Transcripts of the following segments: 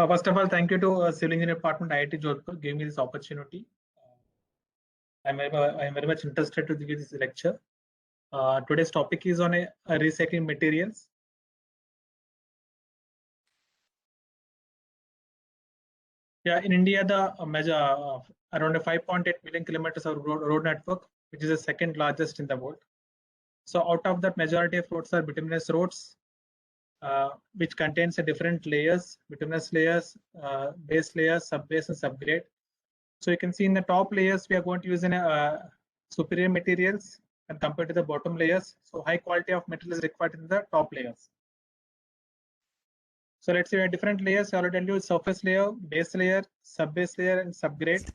First of all, thank you to Civil Engineering Department, IIT Jodhpur, giving me this opportunity. I'm very much interested to give this lecture. Today's topic is on recycling materials. Yeah, in India, the around 5.8 million kilometers of road network, which is the second largest in the world. So out of that, majority of roads are bituminous roads, which contains a different layers, bituminous layers, base layers, subbase, and subgrade. So you can see in the top layers, we are going to use superior materials and compared to the bottom layers. So high quality of material is required in the top layers. So let's say we have different layers. I already tell you surface layer, base layer, subbase layer, and subgrade.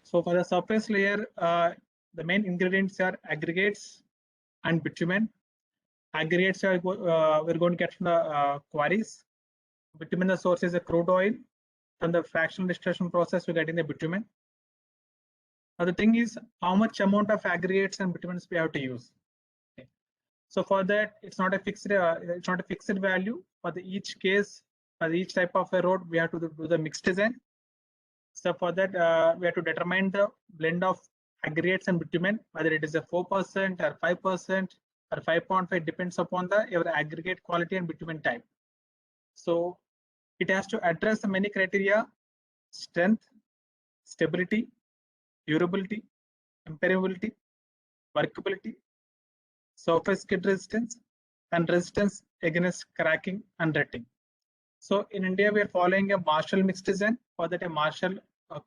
So for the surface layer, the main ingredients are aggregates and bitumen. Aggregates are we're going to get from the quarries. Bitumen, the source is a crude oil. From the fractional distillation process, we're getting the bitumen. Now the thing is, how much amount of aggregates and bitumens we have to use. Okay. So for that, it's not a fixed value. For each case, for each type of a road, we have to do the mixed design. So for that, we have to determine the blend of aggregates and bitumen, whether it is a 4% or 5% or 5.5, depends upon your aggregate quality and bitumen type. So it has to address the many criteria: strength, stability, durability, impermeability, workability, surface skid resistance, and resistance against cracking and rutting. So in India, we are following a Marshall mix design. For that, a Marshall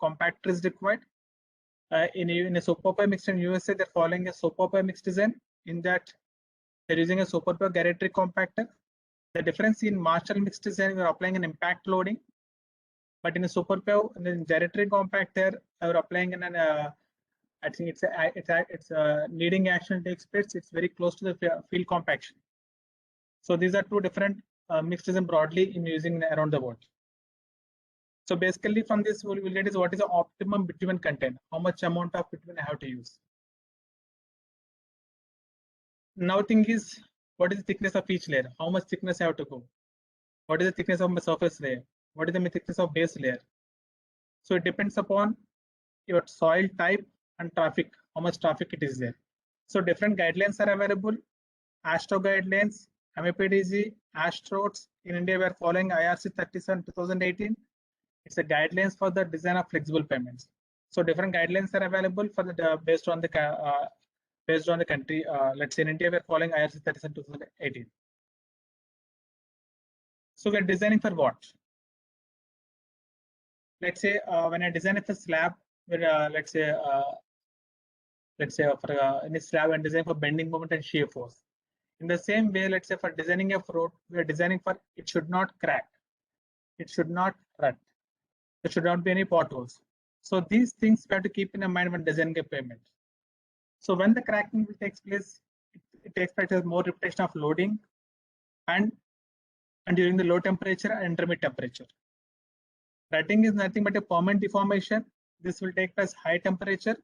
compactor is required. In a Soap mix in USA, they're following a Soap mix design. In that, they're using a Soap gyratory compactor. The difference in Marshall mix design, we're applying an impact loading. But in a in the gyratory compactor, we're applying I think it's a leading action takes place. It's very close to the field compaction. So these are two different mixes and broadly in using around the world. So basically from this we'll get is what is the optimum bitumen content, how much amount of bitumen I have to use. Now thing is, what is the thickness of each layer? How much thickness I have to go? What is the thickness of my surface layer? What is the thickness of base layer? So it depends upon your soil type and traffic, how much traffic it is there. So different guidelines are available. ASHTO guidelines, MAPDG, ASHTROADS. In India, we are following IRC 37 2018. It's a guidelines for the design of flexible payments. So different guidelines are available for the based on the country. Let's say in India, we are following IRC 37 2018. So we are designing for what? Let's say when I design a slab, let's say for in a slab and design for bending moment and shear force. In the same way, let's say for designing a road, we are designing for it should not crack, it should not rut, there should not be any potholes. So these things we have to keep in mind when designing a pavement. So when the cracking will take place, it takes place as more repetition of loading and during the low temperature and intermediate temperature. Rutting is nothing but a permanent deformation. This will take place high temperature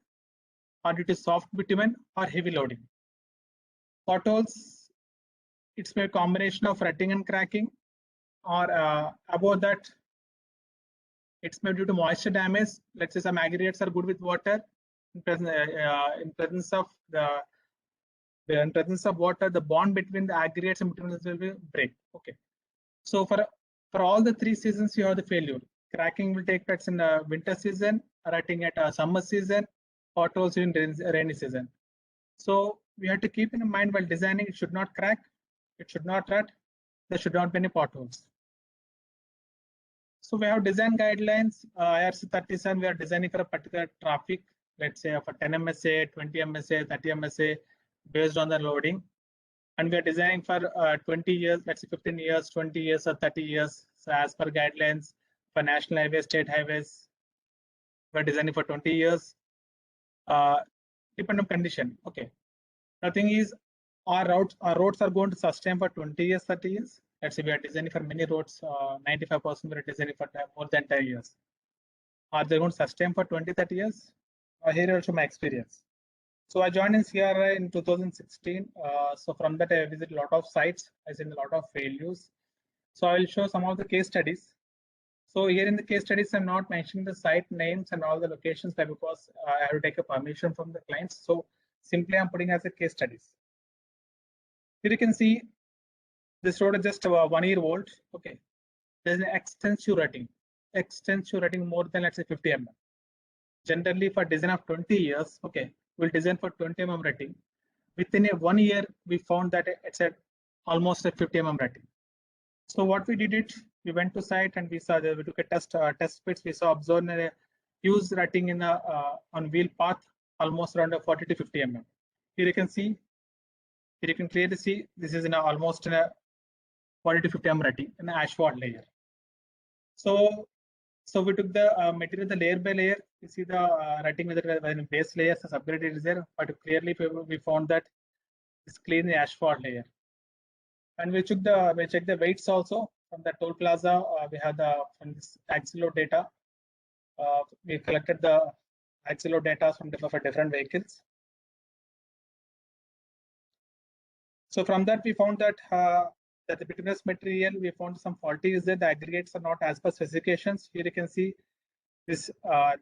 or due to soft bitumen or heavy loading. Potholes, it's a combination of rutting and cracking, or above that, it's maybe due to moisture damage. Let's say some aggregates are good with water. In presence of water, the bond between the aggregates and bitumen will break. Okay. So for all the three seasons, you have the failure. Cracking will take place in the winter season, rutting at summer season, potholes in rainy season. So we have to keep in mind while designing, it should not crack, it should not rut, there should not be any potholes. So we have design guidelines, IRC 37, we are designing for a particular traffic, let's say for 10 MSA, 20 MSA, 30 MSA, based on the loading. And we are designing for 20 years, let's say 15 years, 20 years or 30 years. So as per guidelines for national highways, state highways, we're designing for 20 years, depending on condition. Okay. The thing is, our roads are going to sustain for 20 years, 30 years. Let's say we are designing for many roads, 95% we are designing for more than 10 years. Are they going to sustain for 20, 30 years? Here also my experience. So I joined in CRI in 2016. So from that I visited a lot of sites. I seen a lot of failures. So I will show some of the case studies. So here in the case studies, I'm not mentioning the site names and all the locations there because I have to take a permission from the clients. So simply I'm putting as a case studies. Here you can see this road is just 1 year old. Okay, there's an extensive rating more than let's say 50 mm. Generally for design of 20 years, okay, we'll design for 20 mm rating. Within a 1 year, we found that it's at almost a 50 mm rating. So what we did it, we went to site and we saw that we took a test pits. We saw observed a huge rating in the on wheel path almost around 40 to 50 mm. Here you can see, here you can clearly see this is in almost in a 40 to 50 mm rating in the asphalt layer. So we took the material the layer by layer. You see the rating whether in base layers the subgrade is there, but clearly we found that it's clean the asphalt layer. And we checked the weights also from the toll plaza. We have the from this axle load data. We collected the axle load data from different vehicles. So from that we found that that the bituminous material we found some faulty is that the aggregates are not as per specifications. Here you can see this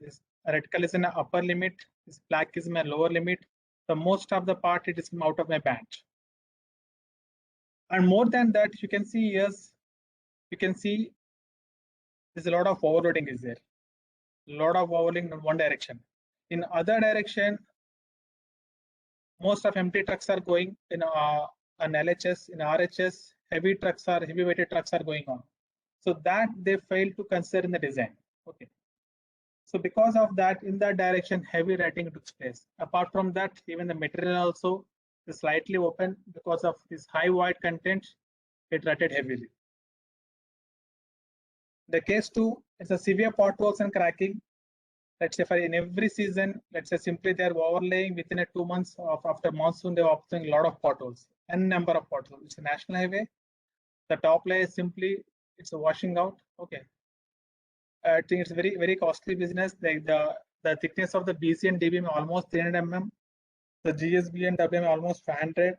this red is in an upper limit, this black is my lower limit. So most of the part it is out of my band. And more than that, you can see yes, you can see there's a lot of overloading is there. A lot of overloading in one direction. In other direction, most of empty trucks are going in an LHS, in RHS, heavy weighted trucks are going on. So that they fail to consider in the design. Okay. So because of that, in that direction, heavy rating took place. Apart from that, even the material also is slightly open because of this high void content, it rated heavily. The case 2 is a severe potholes and cracking. Let's say for in every season, let's say simply they're overlaying within a 2 months of after monsoon, they're observing a lot of potholes, n number of potholes. It's a national highway. The top layer is simply it's a washing out. Okay. I think it's very costly business. Like the thickness of the BC and DBM almost 300 mm. The GSB and WM almost 500.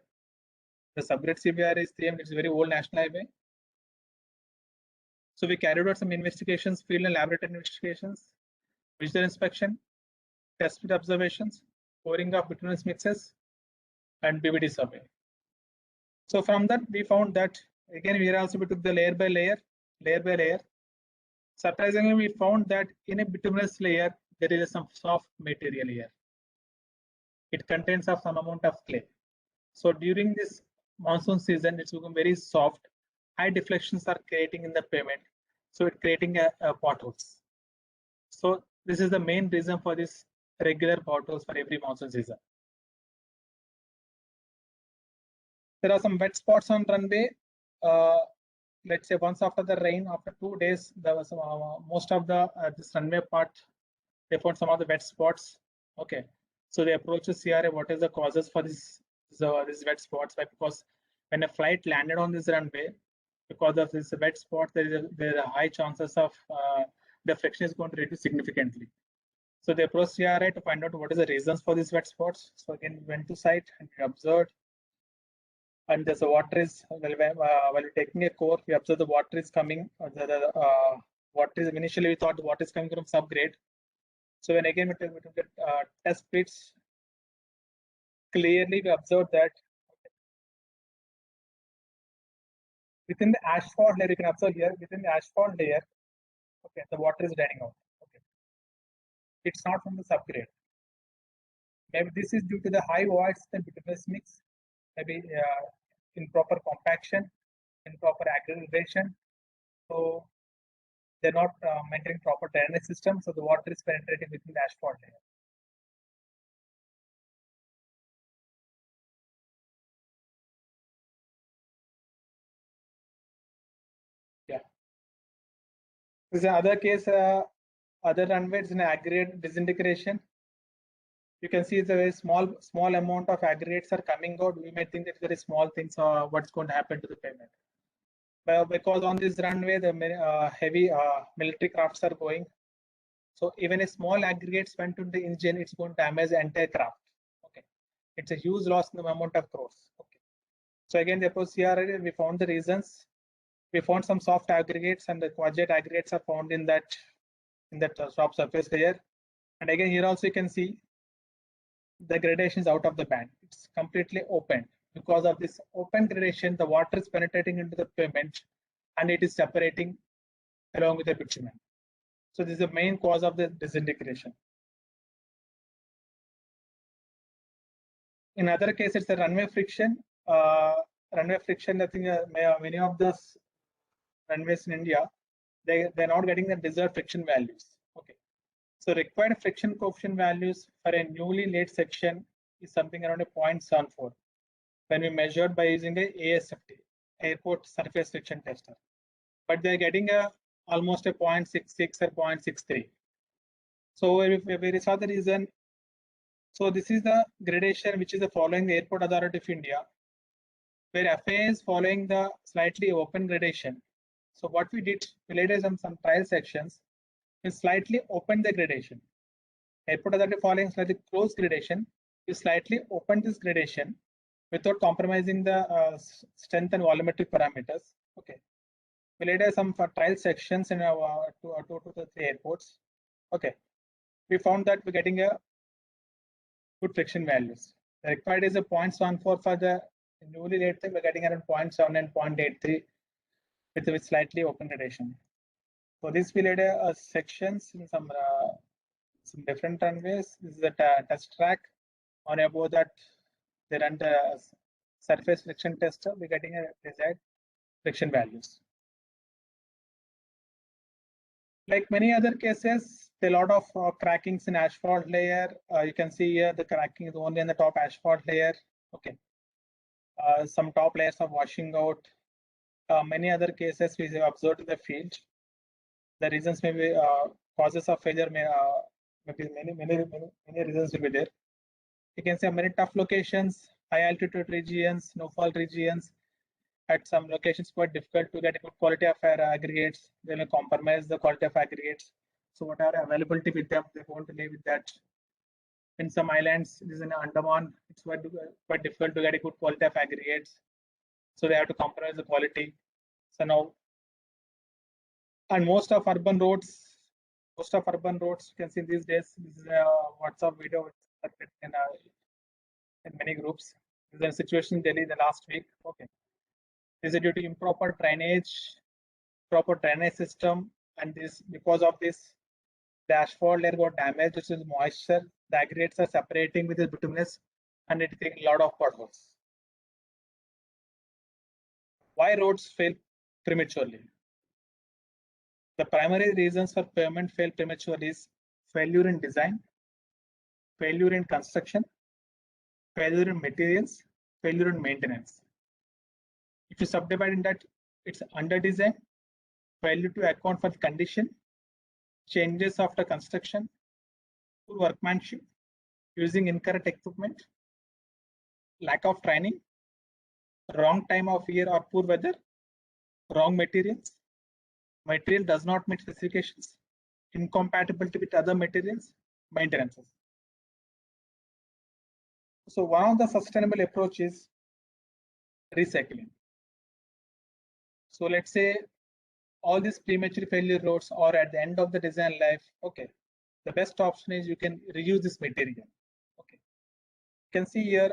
The subgrade CBR is 300. It's a very old national highway. So we carried out some investigations, field and laboratory investigations, visual inspection, test pit observations, pouring of bituminous mixes, and BBD survey. So from that we found that again we also we took the layer by layer. Surprisingly, we found that in a bituminous layer there is some soft material here. It contains of some amount of clay. So during this monsoon season, it's become very soft. High deflections are creating in the pavement, so it's creating a potholes. So this is the main reason for this regular potholes for every monsoon season. There are some wet spots on runway. Let's say once after the rain, after 2 days, there was most of the this runway part, they found some of the wet spots. Okay, so they approached the CRA. What is the causes for these wet spots? Because when a flight landed on this runway, because of this wet spot, there are high chances of deflection is going to reduce significantly. So they approached CRA to find out what is the reasons for these wet spots. So again, we went to site and we observed. And there's a water is while taking a core, we observe the water is coming. Water is initially we thought the water is coming from subgrade. So when again we took the test pits, clearly we observed that within the asphalt layer, you can observe here within the asphalt layer, okay, the water is draining out. Okay, it's not from the subgrade. Maybe this is due to the high voids and bituminous mix, maybe improper compaction, improper aggregation. So they're not maintaining proper drainage system, so the water is penetrating within the asphalt layer. Yeah. There's another case, other runways in aggregate disintegration. You can see it's a very small amount of aggregates are coming out. We may think that very small things are what's going to happen to the pavement. Because on this runway, the heavy military crafts are going. So even a small aggregates went to the engine, it's going to damage the entire craft. Okay, it's a huge loss in the amount of crores. Okay, so again, the approach CRA, we found the reasons. We found some soft aggregates, and the quasi aggregates are found in that top surface layer. And again, here also you can see the gradation is out of the band. It's completely open. Because of this open gradation, the water is penetrating into the pavement and it is separating along with the bitumen. So this is the main cause of the disintegration. In other cases, the runway friction. Runway friction, I think many of the runways in India, they're not getting the desired friction values. Okay. So required friction coefficient values for a newly laid section is something around a 0.74 when we measured by using the ASFT, Airport Surface Friction Tester. But they're getting almost a 0.66 or 0.63. So we saw the reason. So this is the gradation which is following the Airport Authority of India, where FAA is following the slightly open gradation. So what we did, we laid some trial sections, we slightly opened the gradation. Airport Authority following slightly closed gradation, we slightly opened this gradation without compromising the strength and volumetric parameters. Okay, we laid some trial sections in our 2 to 3 airports. Okay, we found that we're getting a good friction values. The required is a 0.14 for the newly laid thing. We're getting around 0.7 and 0.83 with slightly open gradation. So this we laid sections in some different runways. This is a test track. On above that, they run the surface friction tester. We're getting a desired friction values. Like many other cases, a lot of crackings in asphalt layer. You can see here the cracking is only in the top asphalt layer. Okay. Some top layers are washing out. Many other cases we have observed in the field. The reasons may be causes of failure may be many reasons will be there. You can see many tough locations, high altitude regions, snowfall regions. At some locations, quite difficult to get a good quality of air aggregates. They will compromise the quality of aggregates. So whatever availability with them, they want to live with that. In some islands, this is in Andaman, it's quite difficult to get a good quality of aggregates. So they have to compromise the quality. So now, and most of urban roads, you can see these days, this is a WhatsApp video in many groups. This is a situation in Delhi the last week. Okay. This is due to improper drainage, proper drainage system, and this because of this, the asphalt layer got damaged, which is moisture. The aggregates are separating with the bituminous, and it takes a lot of potholes. Why roads fail prematurely? The primary reasons for pavement fail prematurely is failure in design, failure in construction, failure in materials, failure in maintenance. If you subdivide in that, it's under design, failure to account for the condition, changes after construction, poor workmanship, using incorrect equipment, lack of training, wrong time of year or poor weather, wrong materials, material does not meet specifications, incompatibility with other materials, maintenances. So one of the sustainable approach is recycling. So let's say all these premature failure roads are at the end of the design life. Okay, the best option is you can reuse this material. Okay, you can see here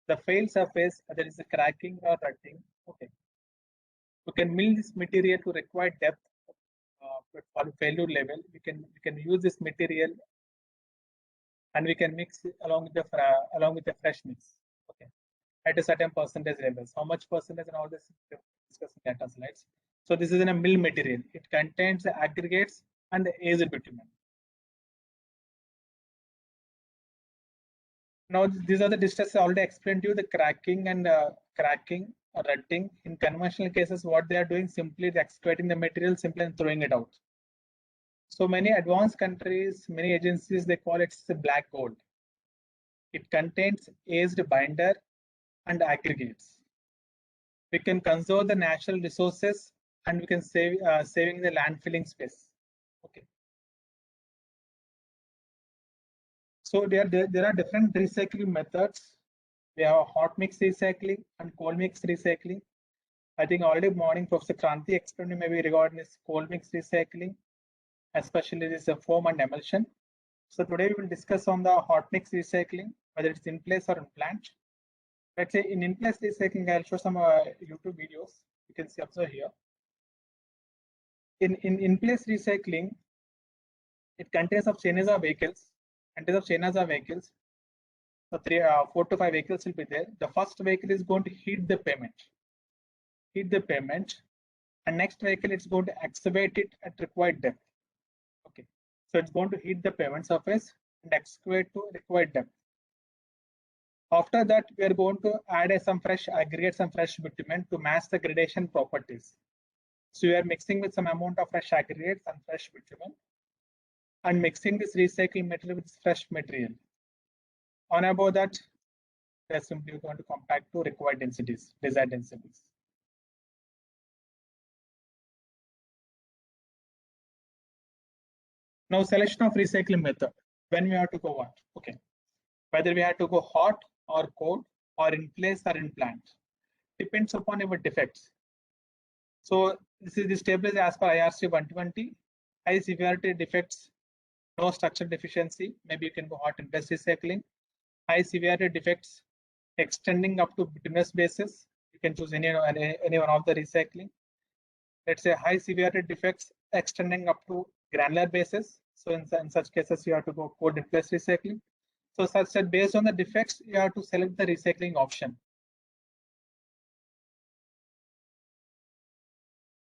the failed surface, there is a cracking or rutting. Okay, you can mill this material to required depth for failure level. We can use this material and we can mix it along with the fresh mix. Okay, at a certain percentage levels. How much percentage and all this discussing data slides. So this is in a mill material. It contains the aggregates and the azure bitumen. Now these are the distresses I already explained to you, the cracking and cracking or rutting. In conventional cases, what they are doing simply excavating the material simply and throwing it out. So many advanced countries, many agencies, they call it the black gold. It contains aged binder and aggregates. We can conserve the natural resources and we can saving the landfilling space. Okay. So there are different recycling methods. We have hot mix recycling and cold mix recycling. I think already morning Professor Kranti explained maybe regarding this cold mix recycling, especially this foam and emulsion. So today we will discuss on the hot mix recycling, whether it's in place or in plant. Let's say in place recycling, I'll show some YouTube videos. You can see observe here. In place recycling, it contains of chains of vehicles. So 4 to 5 vehicles will be there. The first vehicle is going to hit the pavement, and next vehicle is going to excavate it at required depth. Okay, so it's going to hit the pavement surface and excavate to required depth. After that, we are going to add some fresh aggregate, some fresh bitumen to match the gradation properties. So we are mixing with some amount of fresh aggregates and fresh bitumen, and mixing this recycled material with fresh material. On above that, we are simply going to compact to required densities, desired densities. Now, selection of recycling method. When we have to go what? Okay, whether we have to go hot or cold, or in place or in plant, depends upon our defects. So this table is as per IRC 120. High severity defects, no structural deficiency. Maybe you can go hot in place recycling. High severity defects extending up to bituminous basis. You can choose any one of the recycling. Let's say high severity defects extending up to granular basis. So in such cases, you have to go cold in place recycling. So such that based on the defects, you have to select the recycling option.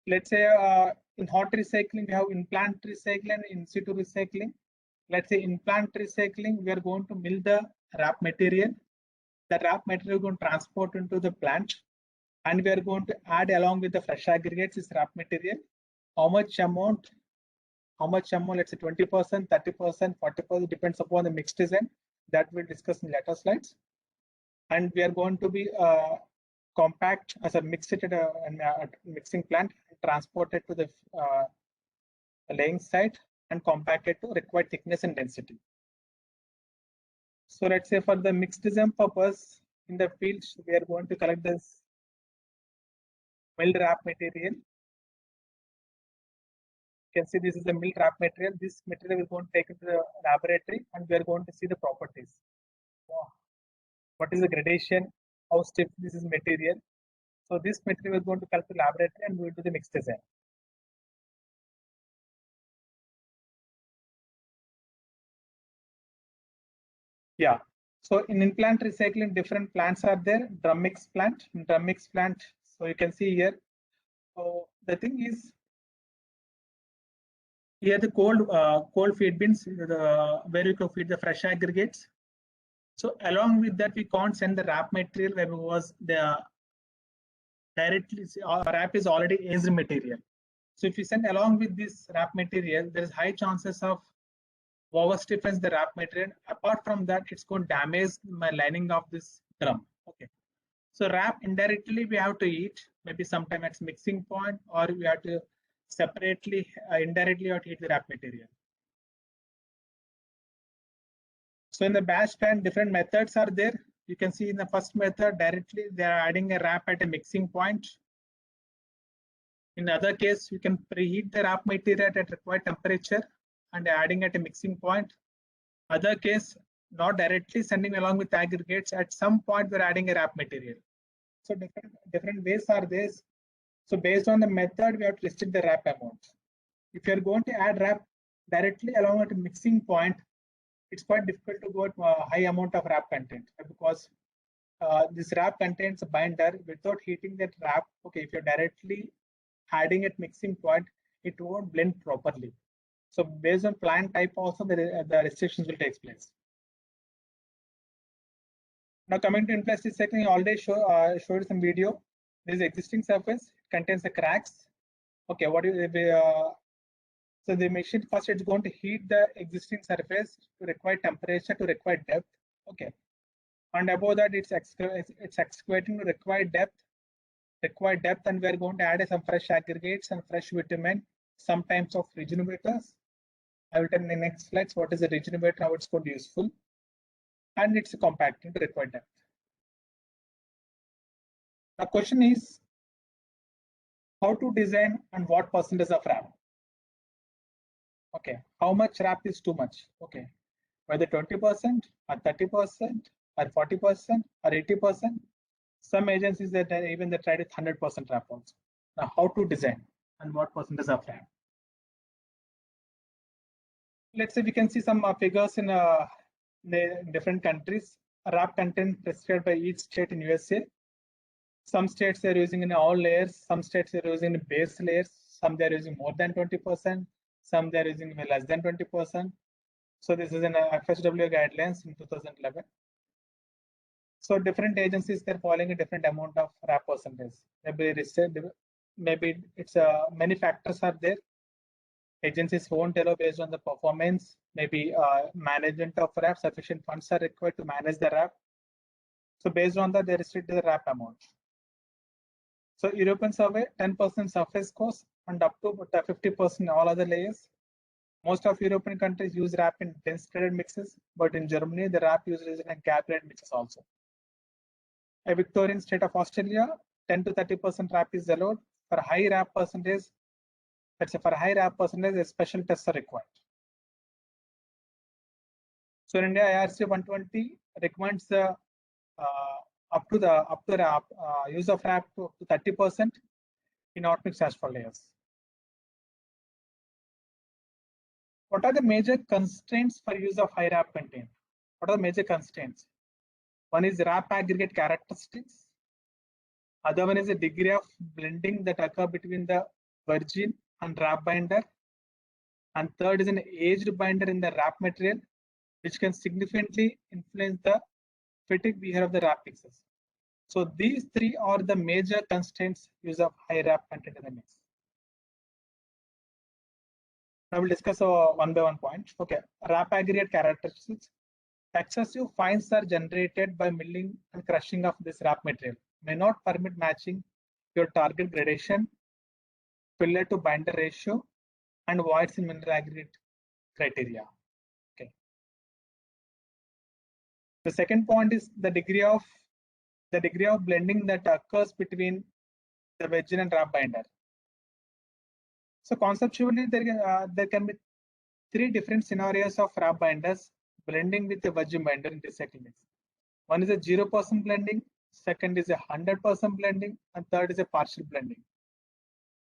Let's say in hot recycling, we have in-plant recycling and in-situ recycling. Let's say in-plant recycling, we are going to mill the wrap material. The wrap material is going to transport into the plant, and we are going to add along with the fresh aggregates this wrap material. How much amount? Let's say 20%, 30%, 40%, depends upon the mix design. That we'll discuss in later slides. And we are going to be compact as a mixing plant, transported to the laying site and compacted to required thickness and density. So let's say for the mix design purpose, in the field, we are going to collect this milled wrap material. You can see this is the milled wrap material. This material is going to take it to the laboratory, and we are going to see the properties. What is the gradation? How stiff this is material? So this material is going to come to laboratory, and we will do the mix design. Yeah. So in in-plant recycling, different plants are there. Drum mix plant. So you can see here. So the thing is, here the cold feed bins, where you can feed the fresh aggregates. So along with that, we can't send the wrap material where was the directly wrap is already aged material. So if you send along with this wrap material, there is high chances of over stiffens the wrap material. Apart from that, it's going to damage my lining of this drum. Okay. So wrap indirectly we have to eat, maybe sometime at mixing point, or we have to separately, indirectly have to eat the wrap material. So in the batch plant, different methods are there. You can see in the first method, directly they are adding a wrap at a mixing point. In other case, you can preheat the wrap material at required temperature and adding at a mixing point. Other case, not directly sending along with aggregates. At some point, we're adding a wrap material. So different ways are there. So based on the method, we have to restrict the wrap amount. If you're going to add wrap directly along at a mixing point, it's quite difficult to go at a high amount of wrap content, because this wrap contains a binder. Without heating that wrap, okay, if you're directly adding at mixing point, it won't blend properly. So based on plant type also, the restrictions will take place. Now coming to in-place recycling, I already showed some video. This existing surface contains the cracks. Okay, what is so the machine first it's going to heat the existing surface to required temperature to required depth. Okay, and above that it's excavating to required depth, and we are going to add some fresh aggregates and fresh bitumen, some types of regenerators. I will tell in the next slides what is a regenerator, how it's going to be useful, and it's compacting to required depth. The question is, How to design and what percentage of wrap? Okay, how much wrap is too much? Okay, whether 20% or 30% or 40% or 80%. Some agencies that even they tried it 100% wrap also. Now, how to design and what percentage of wrap? Let's say we can see some figures in different countries. Wrap content prescribed by each state in USA. Some states are using in all layers. Some states are using in base layers. Some they are using more than 20%. Some they are using less than 20%. So this is an FSW guidelines in 2011. So different agencies they're following a different amount of wrap percentage. Maybe it's many factors are there. Agencies won't allow based on the performance. Maybe management of wrap, sufficient funds are required to manage the wrap. So based on that, they restrict the wrap amount. So European survey, 10% surface cost and up to 50% all other layers. Most of European countries use wrap in dense graded mixes, but in Germany, the wrap used is in a gap graded mixes also. A Victorian state of Australia, 10 to 30% wrap is allowed. For high wrap percentage, let's say for high wrap percentage, a special tests are required. So in India, IRC 120 recommends the up to the use of wrap to 30% in hot mix asphalt layers. What are the major constraints for use of high wrap content? What are the major constraints? One is wrap aggregate characteristics. Other one is a degree of blending that occur between the virgin and wrap binder. And third is an aged binder in the wrap material, which can significantly influence the fatigue behavior of the wrap mixes. So these three are the major constraints use of high wrap content in the mix. Now we'll discuss one by one point. Okay, wrap aggregate characteristics. Excessive fines are generated by milling and crushing of this wrap material. May not permit matching your target gradation, filler to binder ratio, and voids in mineral aggregate criteria. Okay. The second point is the degree of blending that occurs between the virgin and wrap binder. So conceptually, there can be three different scenarios of wrap binders blending with the virgin binder in recycling mix. One is a 0% blending, second is a 100% blending, and third is a partial blending.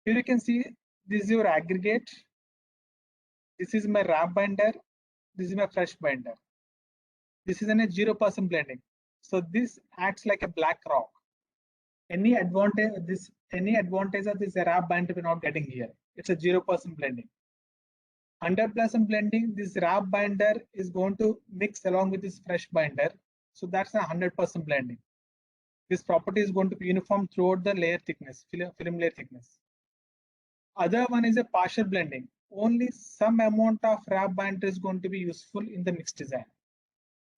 Here you can see this is your aggregate. This is my wrap binder. This is my fresh binder. This is a 0% blending. So this acts like a black rock. Any advantage of this wrap binder we're not getting here. It's a 0% blending. 100% blending, this wrap binder is going to mix along with this fresh binder. So that's a 100% blending. This property is going to be uniform throughout the layer thickness, film layer thickness. Other one is a partial blending. Only some amount of wrap binder is going to be useful in the mix design.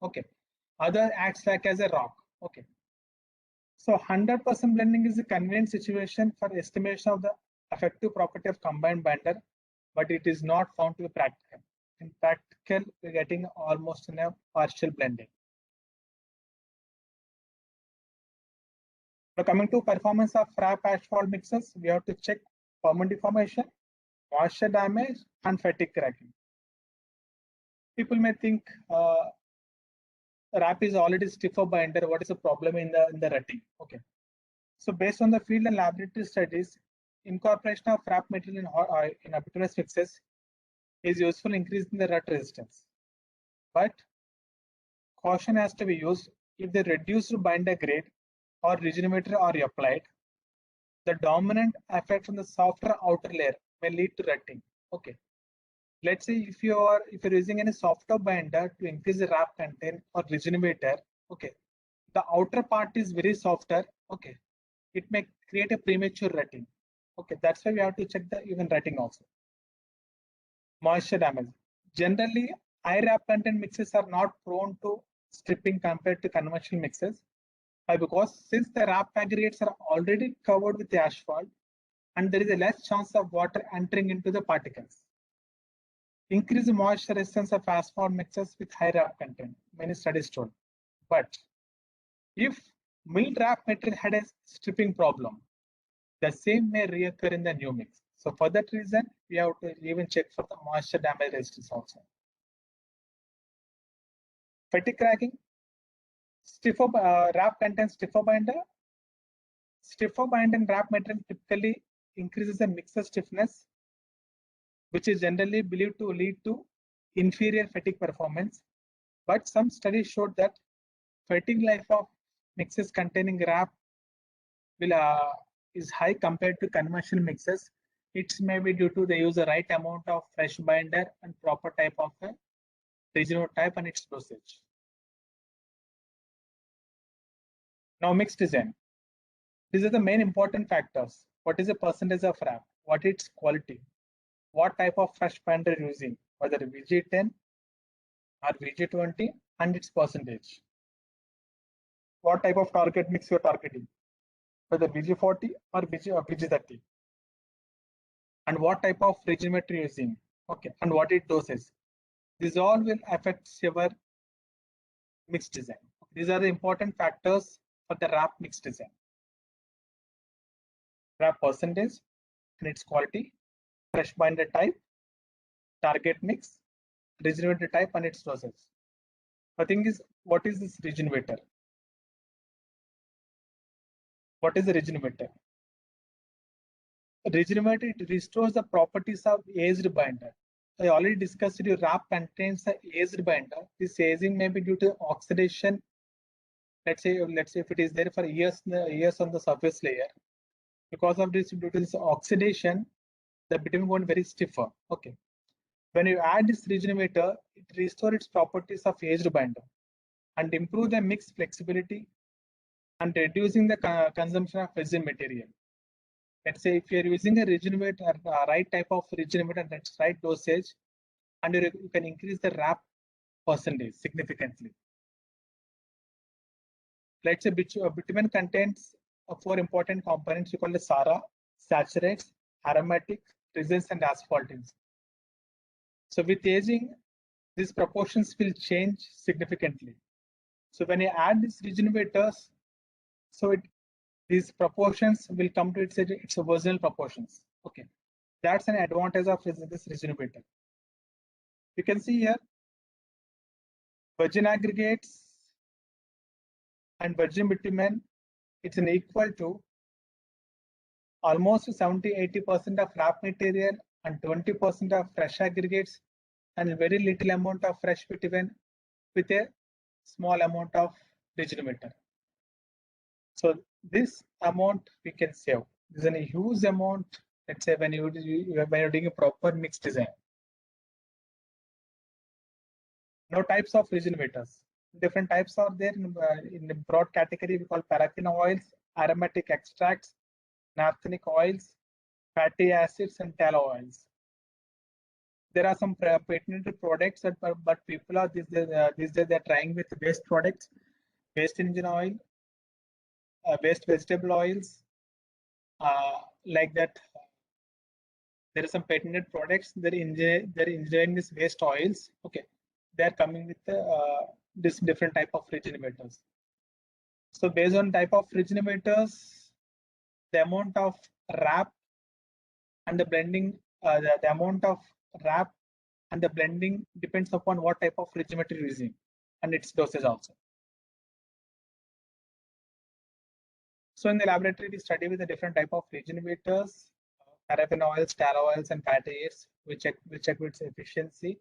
Okay. Other acts like as a rock. Okay. So 100% blending is a convenient situation for estimation of the effective property of combined binder, but it is not found to be practical. In practical, we're getting almost in a partial blending. Now coming to performance of wrap asphalt mixes, we have to check permanent deformation, moisture damage, and fatigue cracking. People may think wrap is already stiffer binder. What is the problem in the rutting? Okay. So based on the field and laboratory studies, incorporation of wrap material in bituminous mixes is useful in increasing the rut resistance. But caution has to be used if the reduced binder grade or regenerator are applied. The dominant effect on the softer outer layer may lead to rutting. Okay. Let's say if you're using any softer binder to increase the wrap content or regenerator, okay, the outer part is very softer. Okay, it may create a premature rutting. Okay, that's why we have to check the even rutting also. Moisture damage. Generally, high wrap content mixes are not prone to stripping compared to conventional mixes. Why? Because since the wrap aggregates are already covered with the asphalt, and there is a less chance of water entering into the particles. Increase the moisture resistance of asphalt mixes with high wrap content, many studies told. But if milled wrap material had a stripping problem, The same may reoccur in the new mix. So for that reason, we have to even check for the moisture damage resistance also. Fatigue cracking. Stiffer wrap contains stiffer binder. Stiffer binder and wrap material typically increases the mixer stiffness, which is generally believed to lead to inferior fatigue performance. But some studies showed that fatigue life of mixes containing wrap will is high compared to conventional mixes. It may be due to the use the right amount of fresh binder and proper type of residue type and its dosage. Now mix design. These are the main important factors. What is the percentage of wrap? What is its quality? What type of fresh binder using? Whether VG10 or VG20 and its percentage. What type of target mix you're targeting? Whether VG40 or VG30. And what type of regimeter you're using? Okay, and what it doses. These all will affect your mix design. These are the important factors for the wrap mix design. Wrap percentage and its quality, fresh binder type, target mix, regenerator type and its dosage. The thing is, what is this regenerator? What is the regenerator? Regenerator, it restores the properties of aged binder. I already discussed your wrap contains the aged binder. This aging may be due to oxidation. Let's say if it is there for years on the surface layer. Because of this, due to this oxidation, the bitumen going very stiffer. Okay. When you add this regenerator, it restores its properties of aged binder and improve the mix flexibility and reducing the consumption of resin material. Let's say if you're using a regenerator, right type of regenerator, that's right dosage, and you can increase the wrap percentage significantly. Let's say bitumen contains 4 important components. We call the SARA, saturates, aromatic, resins, and asphaltins. So with aging, these proportions will change significantly. So when you add these regenerators, so these proportions will come to its original proportions. Okay, that's an advantage of this regenerator. You can see here, virgin aggregates and virgin bitumen, it's an equal to almost 70-80% of wrap material and 20% of fresh aggregates and very little amount of fresh bitumen with a small amount of regenerator. So this amount we can save. This is a huge amount. Let's say when you're doing a proper mix design. Now types of regenerators. Different types are there in the broad category. We call paraffin oils, aromatic extracts, naphthenic oils, fatty acids, and tallow oils. There are some patented products, but people are these days they're trying with waste products, waste engine oil, waste vegetable oils, like that. There are some patented products. They're engineering these waste oils. Okay, they're coming with this different type of regenerators. So based on type of regenerators, the amount of wrap and the blending, the amount of wrap and the blending depends upon what type of regenerator you're using and its dosage also. So in the laboratory, we study with the different type of regenerators, paraffin oils, tallow oils, and fatty acids. We check its efficiency.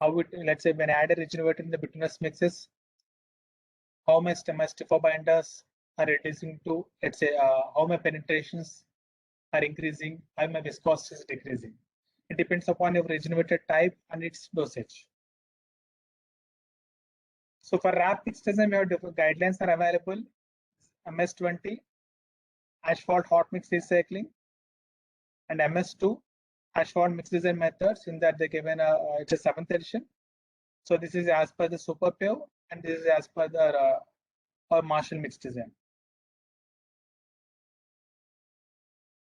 How it, let's say when I add a regenerator in the bituminous mixes, how my stiffer binders are reducing to, let's say, how my penetrations are increasing, how my viscosity is decreasing. It depends upon your regenerator type and its dosage. So for wrap mix design, we have different guidelines are available. MS20, asphalt hot mix recycling, and MS2, asphalt mix design methods. In that they given it's a 7th edition. So this is as per the SuperPave, and this is as per the our Marshall mix design.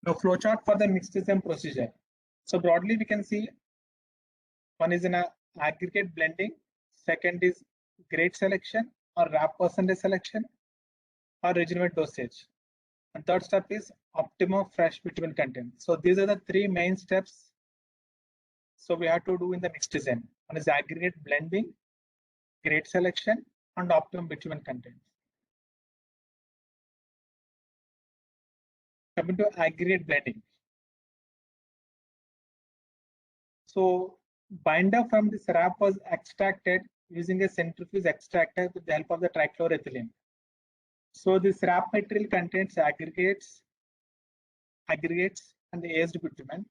Now flowchart for the mix design procedure. So broadly we can see one is in a aggregate blending, second is grade selection or wrap percentage selection or regenerate dosage. And third step is optimum fresh bitumen content. So these are the three main steps. So we have to do in the mixed design. One is aggregate blending, grade selection, and optimum bitumen content. Coming to aggregate blending. So binder from this wrap was extracted using a centrifuge extractor with the help of the trichloroethylene. So this wrap material contains aggregates, and the aged bitumen.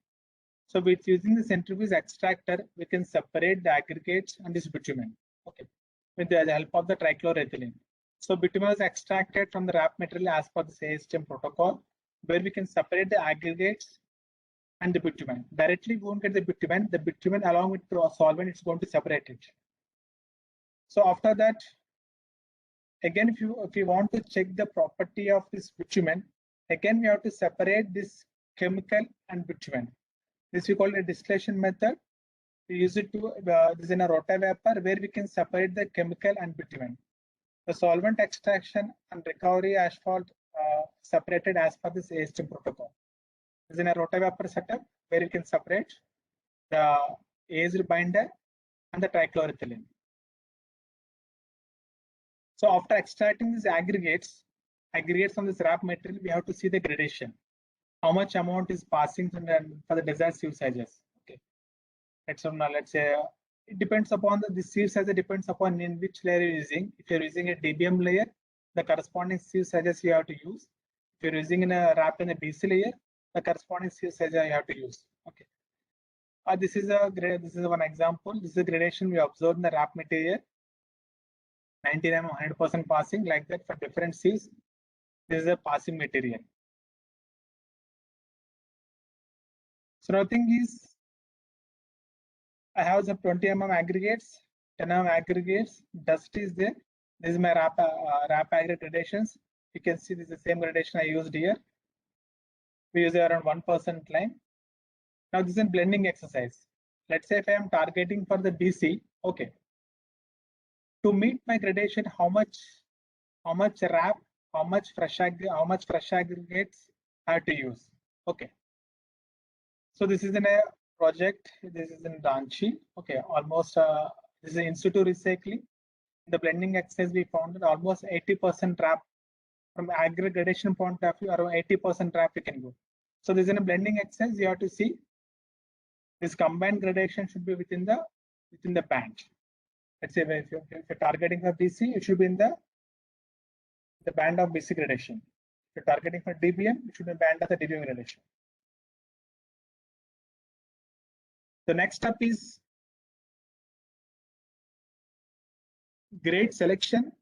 So with using the centrifuge extractor, we can separate the aggregates and this bitumen. Okay, with the help of the trichloroethylene. So bitumen is extracted from the wrap material as per the ASTM protocol, where we can separate the aggregates and the bitumen. Directly we won't get the bitumen along with the solvent, it's going to separate it. So after that, again, if you want to check the property of this bitumen, again we have to separate this chemical and bitumen. This we call a distillation method. We use it to this is in a rotavapor where we can separate the chemical and bitumen. The solvent extraction and recovery asphalt separated as per this ASTM protocol. This is in a rotavapor setup where you can separate the aged binder and the trichloroethylene. So after extracting these aggregates from this wrap material, we have to see the gradation. How much amount is passing for the desired sieve sizes. Okay. Let's say it depends upon the sieve size depends upon in which layer you're using. If you're using a DBM layer, the corresponding sieve sizes you have to use. If you're using in a wrap in a BC layer, the corresponding sieve size you have to use. Okay. This is one example. This is a gradation we observed in the wrap material. 99 100% passing, like that for different sieves. This is a passing material. So now thing is, I have some 20 mm aggregates, 10 mm aggregates, dust is there. This is my wrap aggregate gradations. You can see this is the same gradation I used here. We use around 1% line. Now this is a blending exercise. Let's say if I am targeting for the BC, okay. To meet my gradation, how much wrap, how much fresh aggregates I have to use. Okay. So this is in a project. This is in Ranchi. Okay, almost this is in situ recycling. The blending exercise we found that almost 80% wrap from aggregation point of view, around 80% wrap we can go. So this is in a blending exercise. You have to see this combined gradation should be within the band. Let's say if you're targeting for BC, it should be in the band of BC gradation. If you're targeting for DBM, it should be band of the DBM gradation. The next step is grade selection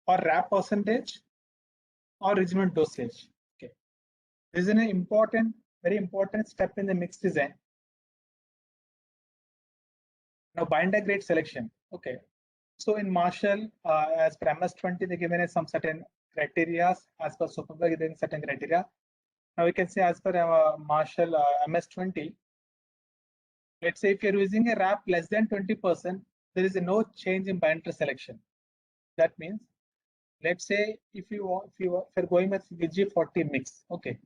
or wrap percentage or regimen dosage. Okay, this is an important, very important step in the mix design. Now binder grade selection. Okay, so in Marshall, as per MS20, they given us some certain criteria. As per Superbug, given certain criteria. Now we can say as per Marshall MS20. Let's say if you're using a wrap less than 20%, there is no change in binder selection. That means, let's say if you're going with VG40 mix, okay.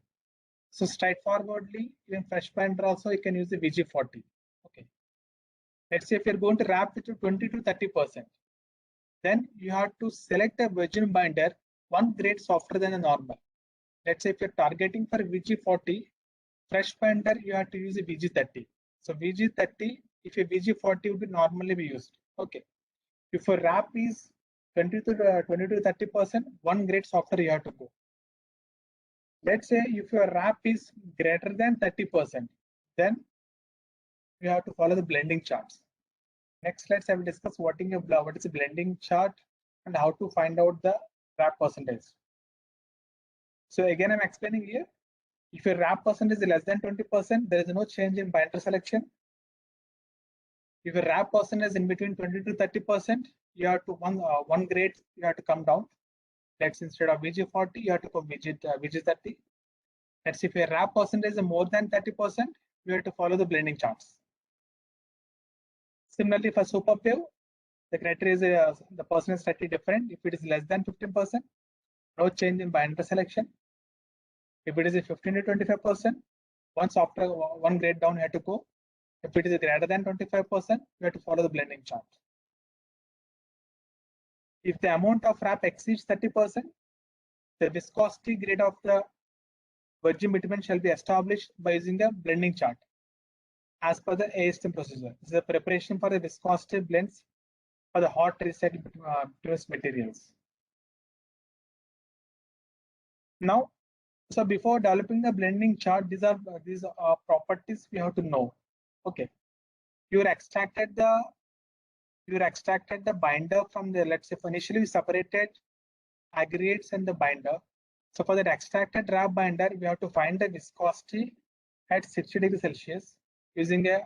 So straightforwardly, even fresh binder also you can use the VG40. Okay. Let's say if you're going to wrap it to 20 to 30%, then you have to select a virgin binder one grade softer than a normal. Let's say if you're targeting for VG40, fresh binder you have to use a VG30. So VG30, if a VG40 would be normally be used. Okay. If a wrap is 20 to 30%, one grade softer you have to go. Let's say if your wrap is greater than 30%, then you have to follow the blending charts. Next slides I will discuss what is a blending chart and how to find out the wrap percentage. So again, I'm explaining here. If your wrap percentage is less than 20%, there is no change in binder selection. If your wrap percentage is in between 20 to 30%, you have to one grade you have to come down. Let's instead of VG40, you have to go VG30. Let's see if your wrap percentage is more than 30%, you have to follow the blending charts. Similarly, for SuperPave, the criteria is the percentage is slightly different. If it is less than 15%, no change in binder selection. If it is a 15 to 25%, once after one grade down, you have to go. If it is greater than 25%, you have to follow the blending chart. If the amount of RAP exceeds 30%, the viscosity grade of the virgin bitumen shall be established by using the blending chart as per the ASTM procedure. This is a preparation for the viscosity blends for the hot recycled bituminous materials. Now, so before developing the blending chart, these are properties we have to know. Okay, you extracted the binder from the, let's say initially we separated aggregates and the binder. So for that extracted RAP binder, we have to find the viscosity at 60 degrees Celsius using a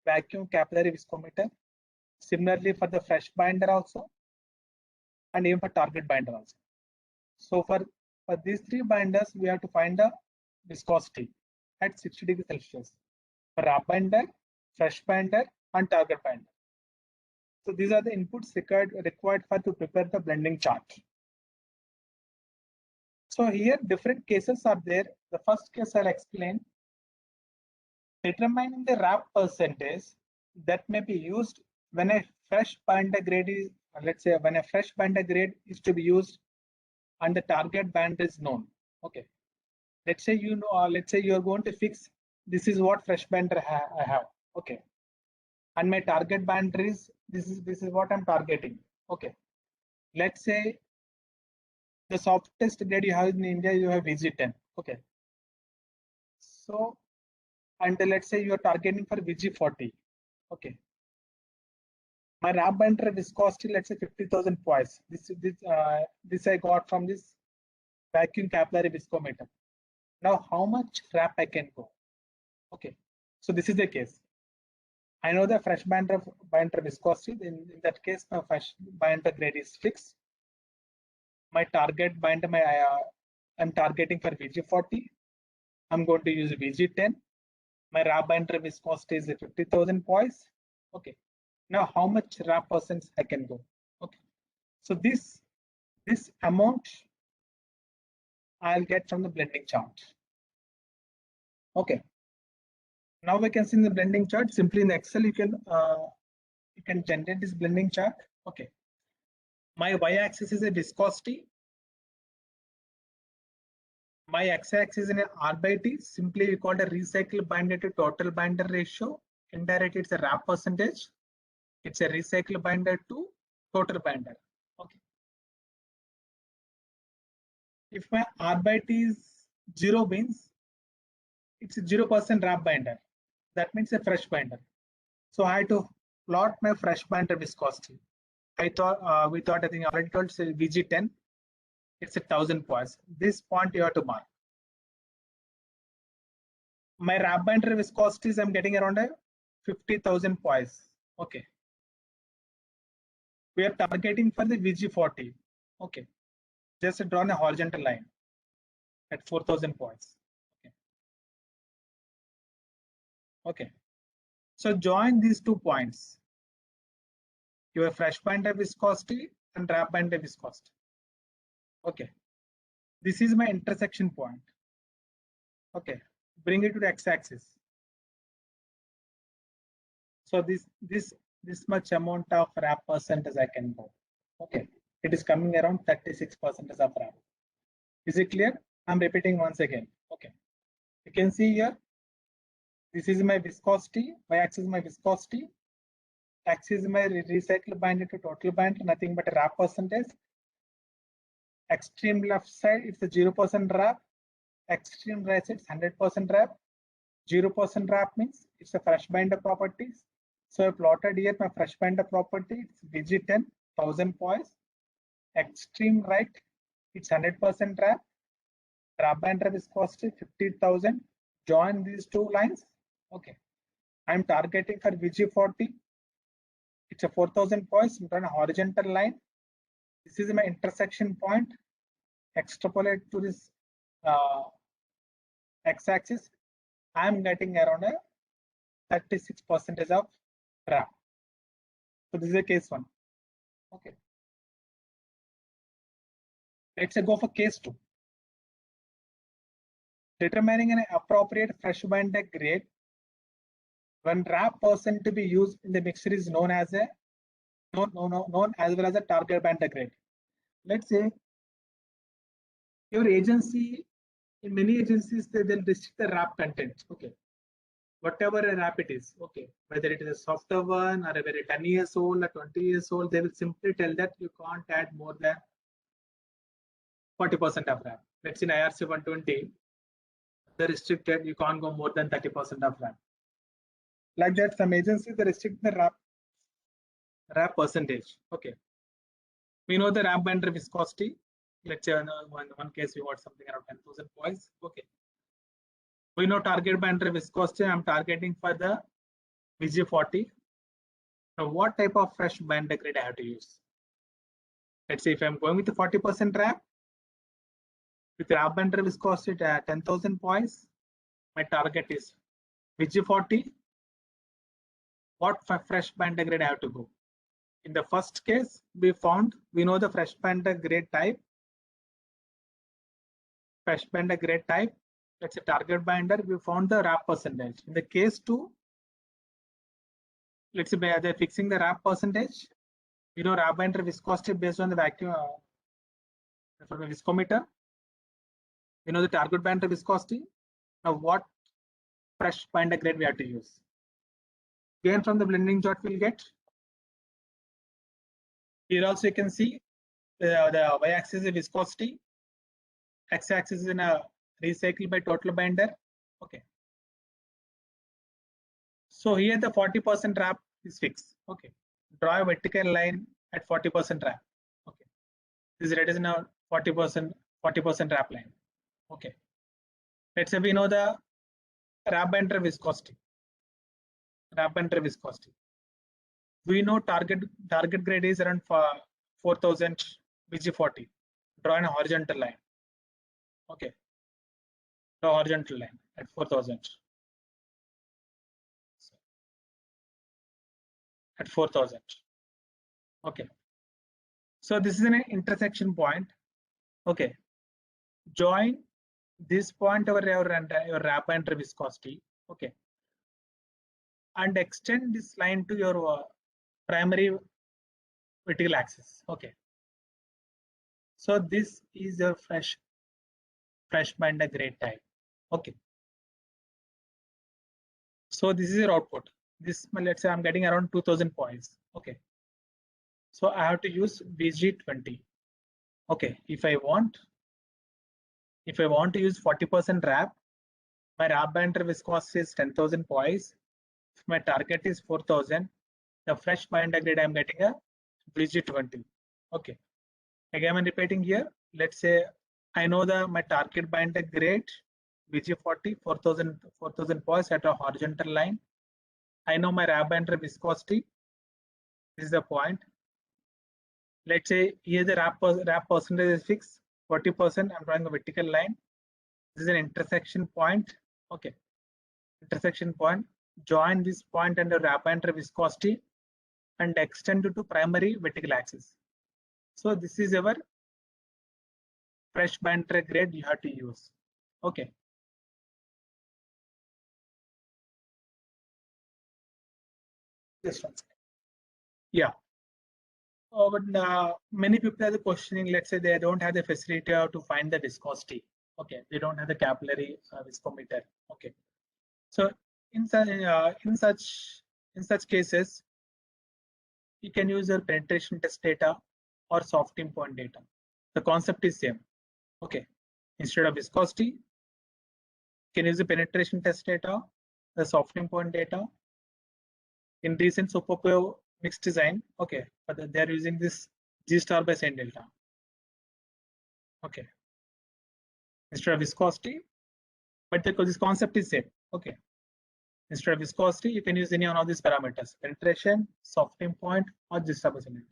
vacuum capillary viscometer. Similarly for the fresh binder also, and even for target binder also. So for these three binders, we have to find the viscosity at 60 degrees Celsius for RAP binder, fresh binder, and target binder. So these are the inputs required for to prepare the blending chart. So here different cases are there. The first case I'll explain. Determining the RAP percentage that may be used when a fresh binder grade is, let's say when a fresh binder grade is to be used and the target binder is known. Okay, let's say you know, let's say you are going to fix, this is what fresh binder I have. Okay, and my target binder is this is what I'm targeting. Okay, let's say the softest grade you have in India, you have VG10. Okay, so and let's say you are targeting for VG40. Okay, my RAP binder viscosity, let's say 50,000 poise. This I got from this vacuum capillary viscometer. Now, how much RAP I can go? Okay, so this is the case. I know the fresh binder viscosity. In that case, my fresh binder grade is fixed. My target binder, I'm targeting for VG40. I'm going to use VG10. My RAP binder viscosity is 50,000 poise. Okay. Now, how much RAP percent I can go? Okay. So this amount I'll get from the blending chart. Okay. Now we can see in the blending chart. Simply in Excel, you can generate this blending chart. Okay. My y-axis is a viscosity. My x-axis is an R/T. Simply we call it a recycled binder to total binder ratio. Indirectly, it's a RAP percentage. It's a recycled binder to total binder. Okay. If my R/T is 0 means it's a 0% RAP binder. That means a fresh binder. So I had to plot my fresh binder viscosity. I thought I think I already told VG10. It's 1,000 poise. This point you have to mark. My RAP binder viscosities I'm getting around 50,000 poise. Okay. We are targeting for the VG40. Okay. Just draw a horizontal line at 4,000 poise. Okay. Okay. So join these 2 points. Your fresh binder viscosity and RAP binder viscosity. Okay. This is my intersection point. Okay. Bring it to the x-axis. So this much amount of RAP percentage I can go. Okay. It is coming around 36% of RAP. Is it clear? I'm repeating once again. Okay. You can see here. This is my viscosity. Y-axis is my viscosity. Axis is my recycled binder to total binder. Nothing but a RAP percentage. Extreme left side, it's a 0% RAP. Extreme right side, 100% RAP. 0% RAP means it's a fresh binder properties. So I plotted here my fresh binder property. It's VG10, 1,000 poise. Extreme right, it's 100% RAP. RAP binder viscosity, 50,000. Join these 2 lines. Okay. I'm targeting for VG40. It's a 4,000 poise. I'm on a horizontal line. This is my intersection point. Extrapolate to this x-axis. I'm getting around 36% of RAP. So this is a case 1. Okay. Let's go for case 2. Determining an appropriate fresh binder grade when RAP percent to be used in the mixture is known as a known as well as a target binder grade. Let's say your agency, in many agencies, they'll restrict the RAP content. Okay, whatever a RAP it is. Okay, whether it is a softer one or a very 10 years old or 20 years old, they will simply tell that you can't add more than 40% of RAP. Let's say in IRC 120, they're restricted, you can't go more than 30% of RAP. Like that, some agencies they restrict the RAP percentage. Okay, we know the RAP binder viscosity. Let's say in one case we got something around 10,000 points. Okay, we know target binder viscosity. I'm targeting for the VG40. Now, what type of fresh binder grade I have to use? Let's say if I'm going with the 40% RAP, with RAP binder viscosity at 10,000 points, my target is VG40. What fresh binder grade I have to go? In the first case, we know the fresh binder grade type. Fresh binder grade type, let's say target binder, we found the RAP percentage. In the case 2, let's say they're fixing the RAP percentage. We know RAP binder viscosity based on the vacuum from the viscometer. We know the target binder viscosity. Now, what fresh binder grade we have to use? Again, from the blending chart, we'll get. Here also you can see the y-axis is viscosity, x-axis is in a recycle by total binder. Okay. So here the 40% RAP is fixed. Okay. Draw a vertical line at 40% RAP. Okay. This red is now 40% RAP line. Okay. Let's say we know the RAP binder viscosity. RAP binder viscosity. We know target grade is around 4,000 VG40. Draw a horizontal line. Okay. Draw horizontal line at 4,000. At 4,000. Okay. So this is an intersection point. Okay. Join this point over your RAP binder viscosity. Okay. And extend this line to your primary vertical axis. Okay. So this is your fresh binder grade type. Okay. So this is your output. This, let's say I'm getting around 2,000 points. Okay. So I have to use VG20. Okay. If I want to use 40% RAP, my RAP binder viscosity is 10,000 points. If my target is 4,000, the fresh binder grade I'm getting a VG20. Okay. Again, I'm repeating here. Let's say I know my target binder grade VG40 4,000 points at a horizontal line. I know my RAP binder viscosity. This is the point. Let's say here the RAP percentage is fixed 40%. I'm drawing a vertical line. This is an intersection point. Okay. Intersection point. Join this point and the RAP binder viscosity and extend it to primary vertical axis. So this is our fresh binder grade you have to use. Okay. This one. Yeah. But many people are questioning, let's say they don't have the facility to find the viscosity. Okay. They don't have the capillary viscometer. Okay. So in such cases, you can use your penetration test data or softening point data. The concept is same. Okay. Instead of viscosity, you can use the penetration test data, the softening point data. In recent SOPOPO mixed design, okay, but they are using this G star by sin delta. Okay. Instead of viscosity, but this concept is same. Okay. Instead of viscosity, you can use any one of these parameters: penetration, softening point, or G star by sin delta.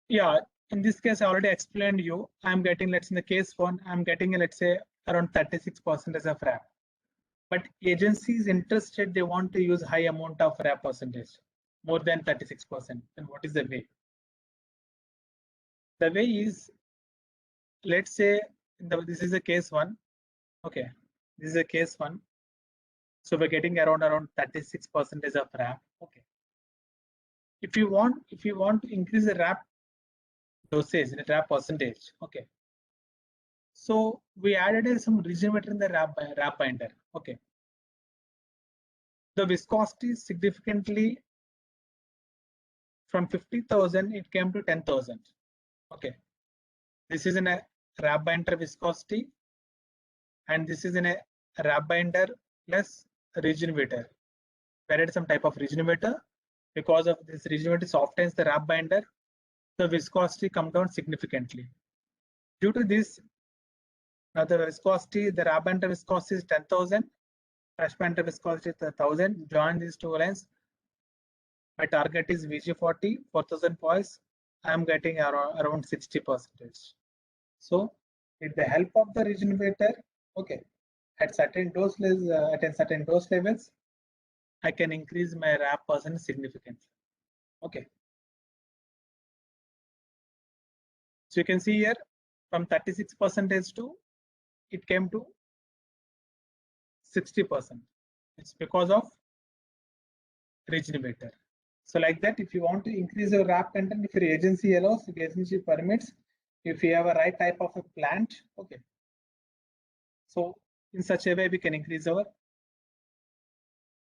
Yeah, in this case, I already explained you. I'm getting, let's in the case 1, I'm getting, let's say, around 36% as a RAP. But agencies interested, they want to use high amount of RAP percentage, more than 36%. Then what is the way? The way is let's say this is a case one. Okay, this is a case one. So we're getting around 36% of RAP. Okay. If you want to increase the RAP dosage, the RAP percentage. Okay. So we added some regenerator in the RAP binder. Okay. The viscosity significantly from 50,000 it came to 10,000. Okay. This is in a RAP binder viscosity, and this is in a RAP binder plus regenerator. We added some type of regenerator. Because of this regenerator softens the RAP binder, the viscosity come down significantly. Due to this, now the viscosity, the RAP binder viscosity is 10,000, fresh binder viscosity is 1,000. Join these two lines. My target is VG40, 4,000 poise. I am getting around 60%. So, with the help of the regenerator, okay, at certain dose levels, I can increase my RAP percent significantly. Okay. So you can see here from 36% to it came to 60%. It's because of regenerator. So like that, if you want to increase your RAP content, if your agency allows, if your agency permits, if you have a right type of a plant, okay. So in such a way, we can increase our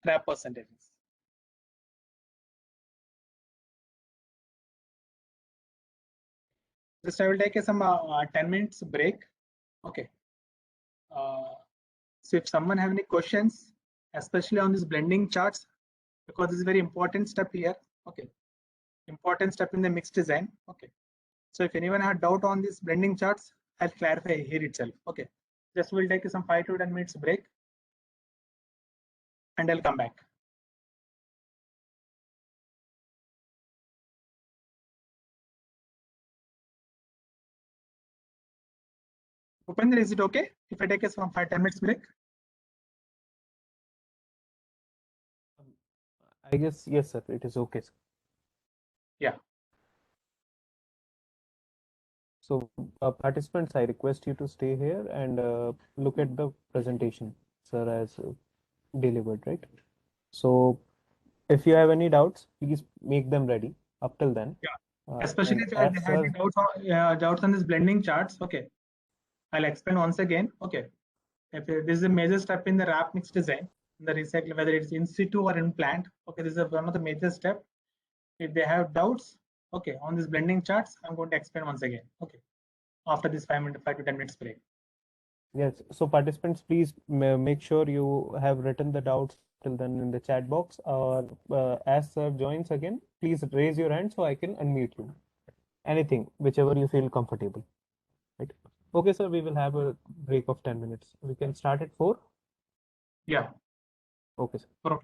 RAP percentages. Just I will take some 10 minutes break. Okay. So if someone have any questions, especially on this blending charts, because this is very important step here. Okay. Important step in the mix design. Okay. So if anyone had doubt on this blending charts, I'll clarify here itself. Okay. Just we'll take some 5 to 10 minutes break and I'll come back. Upendra, is it okay if I take a some 5 10 minutes break? I guess yes, sir. It is okay, sir. Yeah. So, participants, I request you to stay here and look at the presentation, sir, as delivered, right? So, if you have any doubts, please make them ready up till then. Yeah. Especially And if I as had sir, any doubts on this blending charts. Okay. I'll explain once again. Okay. If this is a major step in the RAP mix design, in the recycle, whether it's in situ or in plant. Okay. This is one of the major step. If they have doubts, okay, on this blending charts, I'm going to explain once again. Okay. After this 5 to 10 minutes break. yes, so participants, please make sure you have written the doubts till then in the chat box, or as sir joins again, please raise your hand so I can unmute you. Anything, whichever you feel comfortable. Right? Okay, sir, we will have a break of 10 minutes. We can start at 4. Yeah. Okay, sir. Problem.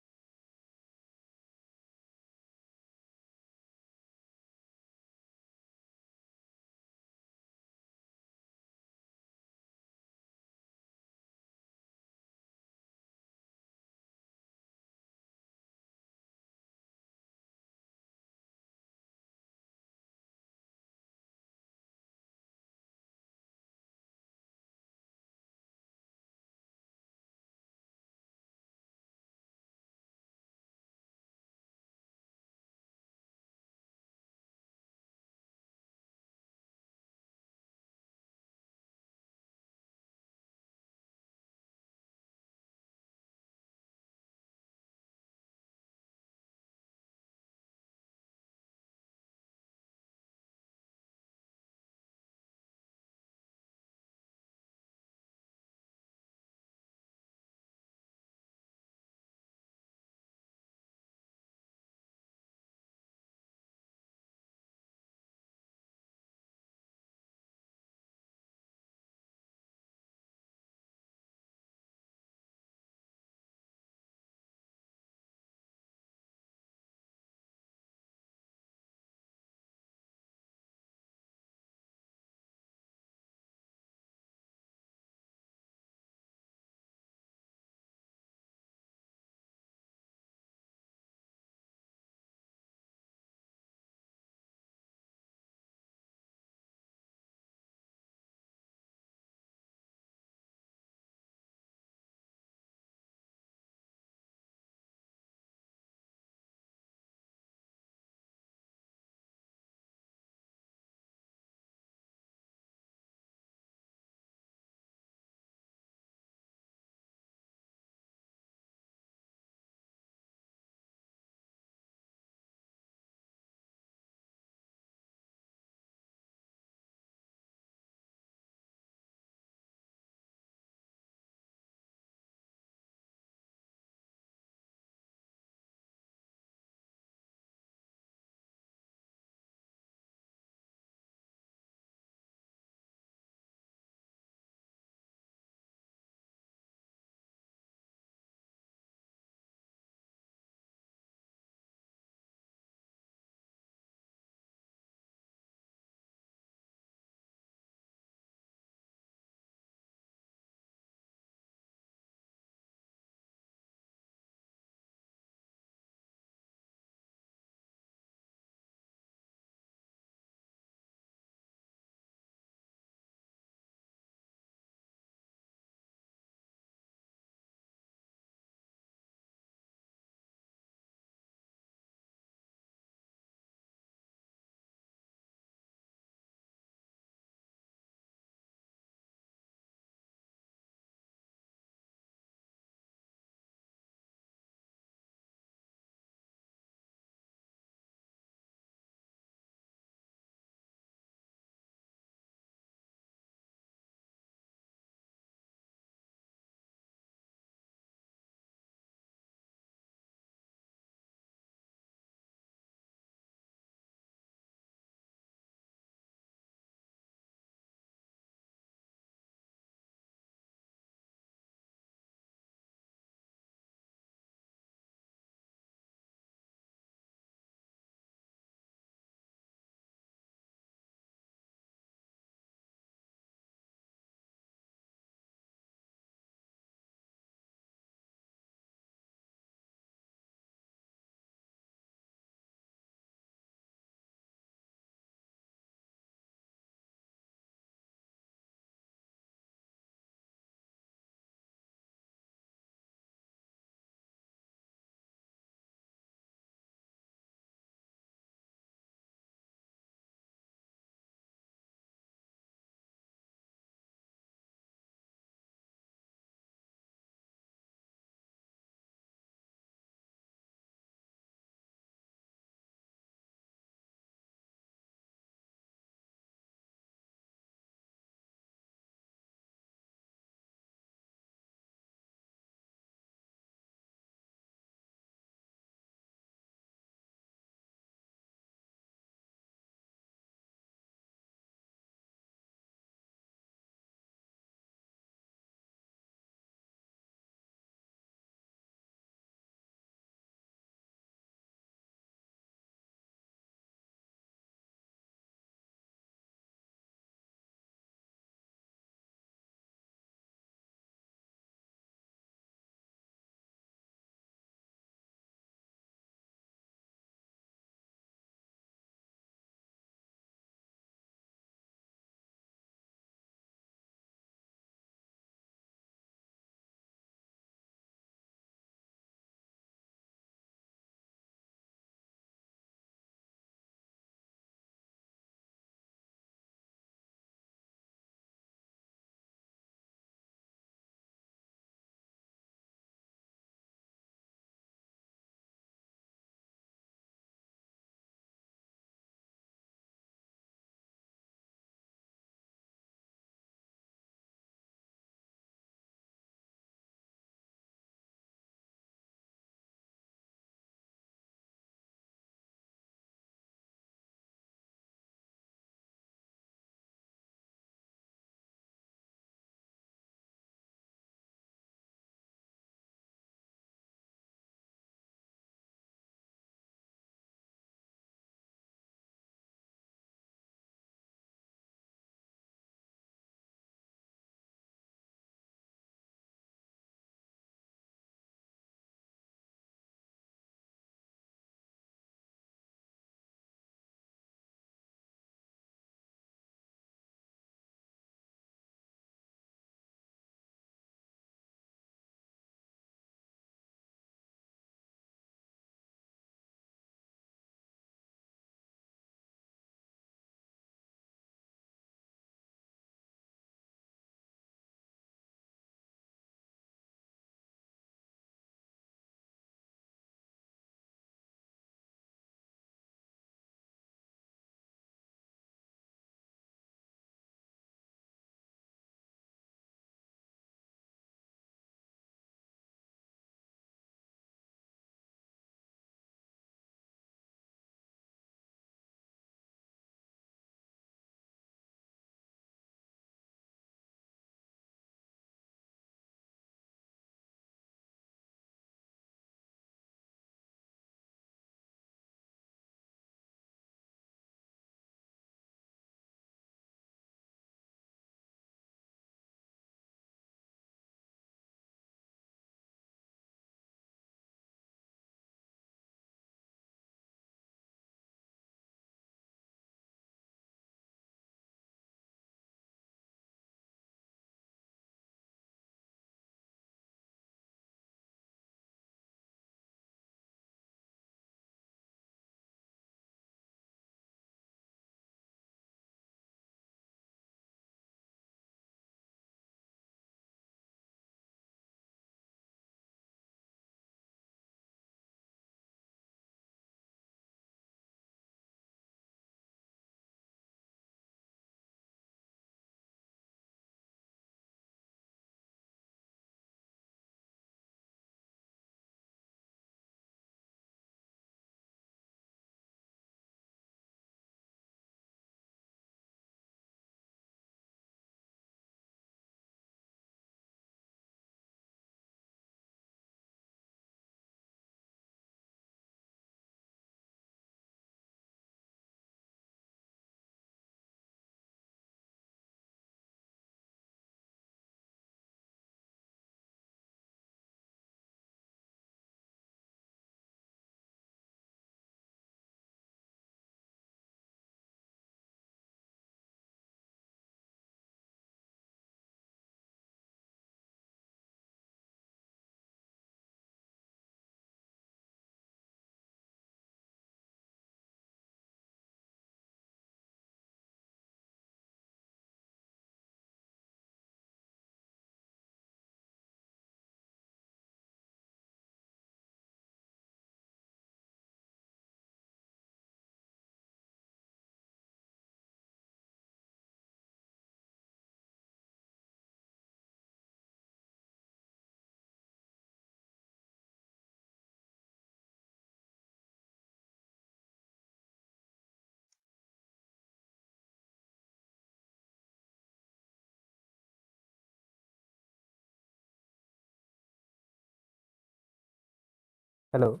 Hello.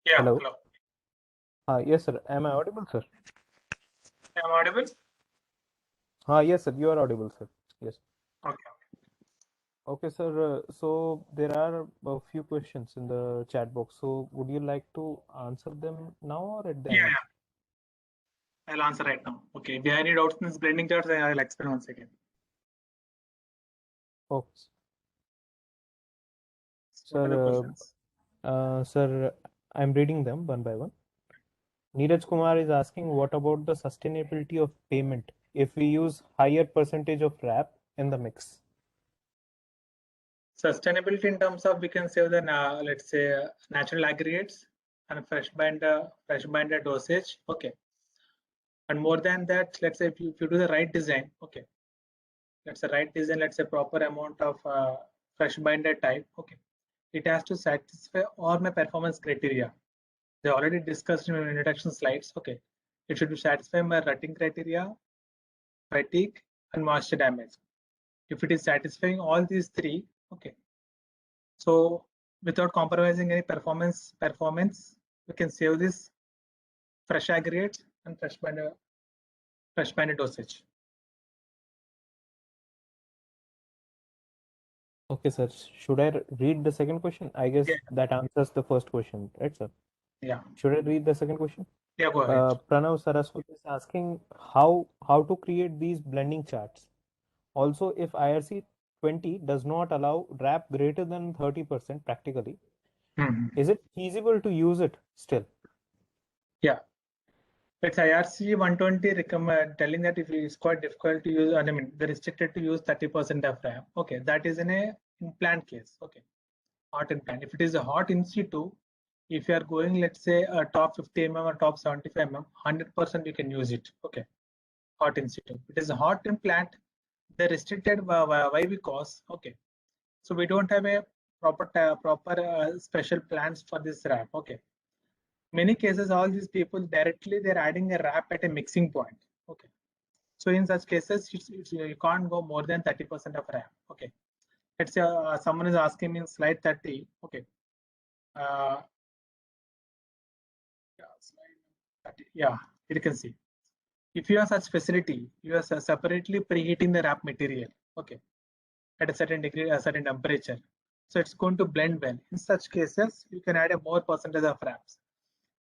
Yeah, Hello. hello. Yes, sir. Am I audible, sir? Am I audible? Yes, sir. You are audible, sir. Yes. Okay. Okay, sir. So there are a few questions in the chat box. So would you like to answer them now or at the Yeah, end? yeah. I'll answer right now. Okay. If you have any doubts in this blending charts, I'll explain once again. Okay. What are the Sir, questions? sir, I'm reading them one by one. Neeraj Kumar is asking, what about the sustainability of payment if we use higher percentage of wrap in the mix? Sustainability in terms of we can save the let's say natural aggregates and fresh binder dosage. Okay. And more than that, let's say if you do the right design, okay. Let's say right design, let's say proper amount of fresh binder type. Okay. It has to satisfy all my performance criteria. They already discussed in my introduction slides. Okay. It should satisfy my rutting criteria, fatigue, and moisture damage. If it is satisfying all these three, okay. So without compromising any performance, we can save this fresh aggregates and fresh binder dosage. Okay, sir. Should I read the second question? I guess Yeah, that answers the first question, right, sir? yeah, Should I read the second question? yeah. Go ahead. Pranav Saraswat is asking how to create these blending charts. Also, if IRC 20 does not allow wrap greater than 30% practically, Mhm. is it feasible to use it still? Yeah. It's IRC 120 recommend telling that if it's quite difficult to use, I mean, they're restricted to use 30% of RAM. Okay, that is in a implant case. Okay, hot implant. If it is a hot in situ, if you are going, let's say, a top 50 mm or top 75 mm, 100% you can use it. Okay, hot in situ. It is a hot implant. They're restricted why because okay, so we don't have a proper special plans for this wrap. Okay, many cases all these people directly they're adding a wrap at a mixing point. Okay, so in such cases you can't go more than 30% of wrap. Okay, let's say someone is asking me in slide 30. Okay, uh, yeah, slide 30. Yeah, you can see if you have such facility, you are separately preheating the wrap material. Okay, at a certain degree, a certain temperature. So it's going to blend well. In such cases, you can add a more percentage of wraps.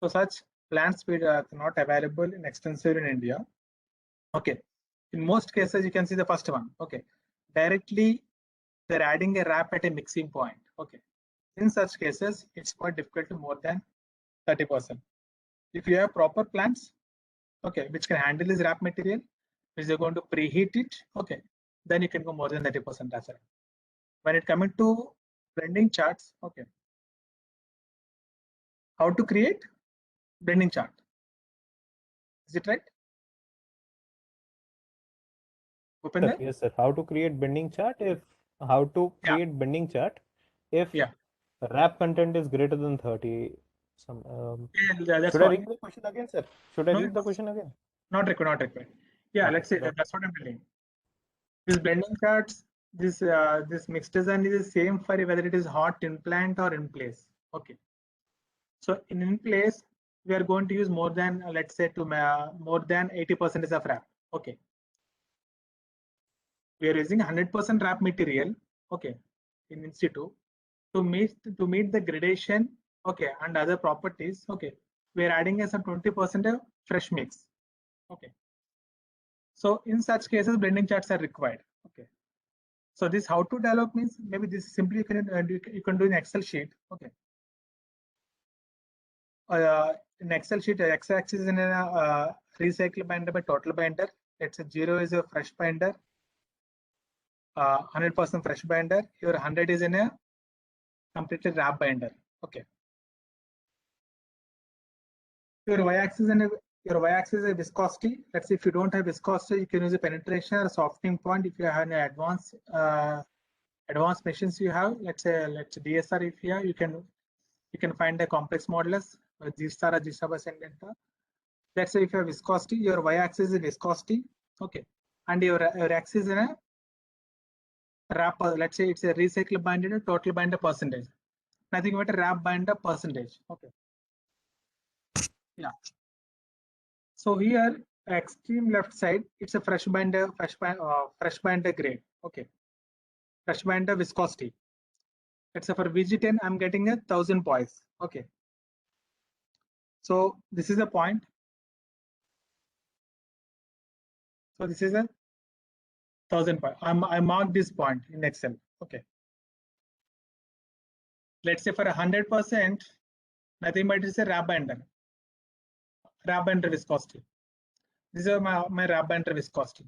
So such plant speed are not available in extensive in India. Okay. In most cases, you can see the first one. Okay. Directly, they're adding a wrap at a mixing point. Okay. In such cases, it's quite difficult to more than 30%. If you have proper plants, okay, which can handle this wrap material, which they're going to preheat it, okay, then you can go more than 30% as well. When it coming to blending charts, okay, how to create blending chart? Is it right? Sir, Upinder? yes, sir. How to Yeah, create bending chart if yeah, wrap content is greater than 30? yeah, that's Should I what. read the question again, sir? Should I No, read the question again? not required, not required. Yeah, Okay, let's say that. that's what I'm telling. These blending charts, this mixed design is the same for whether it is hot implant or in place. Okay. So in place, we are going to use more than let's say to more than 80% of wrap. Okay. We are using 100% wrap material. Okay. In situ to meet the gradation. Okay, and other properties. Okay. We are adding as a 20% of fresh mix. Okay. So in such cases, blending charts are required. Okay. So this how to develop means maybe this simply you can do in Excel sheet. Okay. In Excel sheet, x-axis is in a recycle binder by total binder. Let's say 0 is a fresh binder, 100% fresh binder. Your 100 is in a completed wrap binder. Okay. Your y-axis and your y-axis is a viscosity. Let's say if you don't have viscosity, you can use a penetration or a softening point. If you have an advanced machines you have, let's say DSR if you have, you can find a complex modulus G star or G star by sin delta. Let's say if you have viscosity, your y-axis is viscosity, okay, and your axis is in a wrap, let's say it's a recycle binder and total binder percentage. Nothing but a wrap binder percentage. Okay. Yeah. So here, extreme left side, it's a fresh binder grade. Okay. Fresh binder viscosity. Let's say for VG10, I'm getting 1,000 poise. Okay. So this is a point. So this is a 1,000 point. I marked this point in Excel. Okay. Let's say for 100%, nothing but it's a wrap binder viscosity. This is my wrap binder viscosity.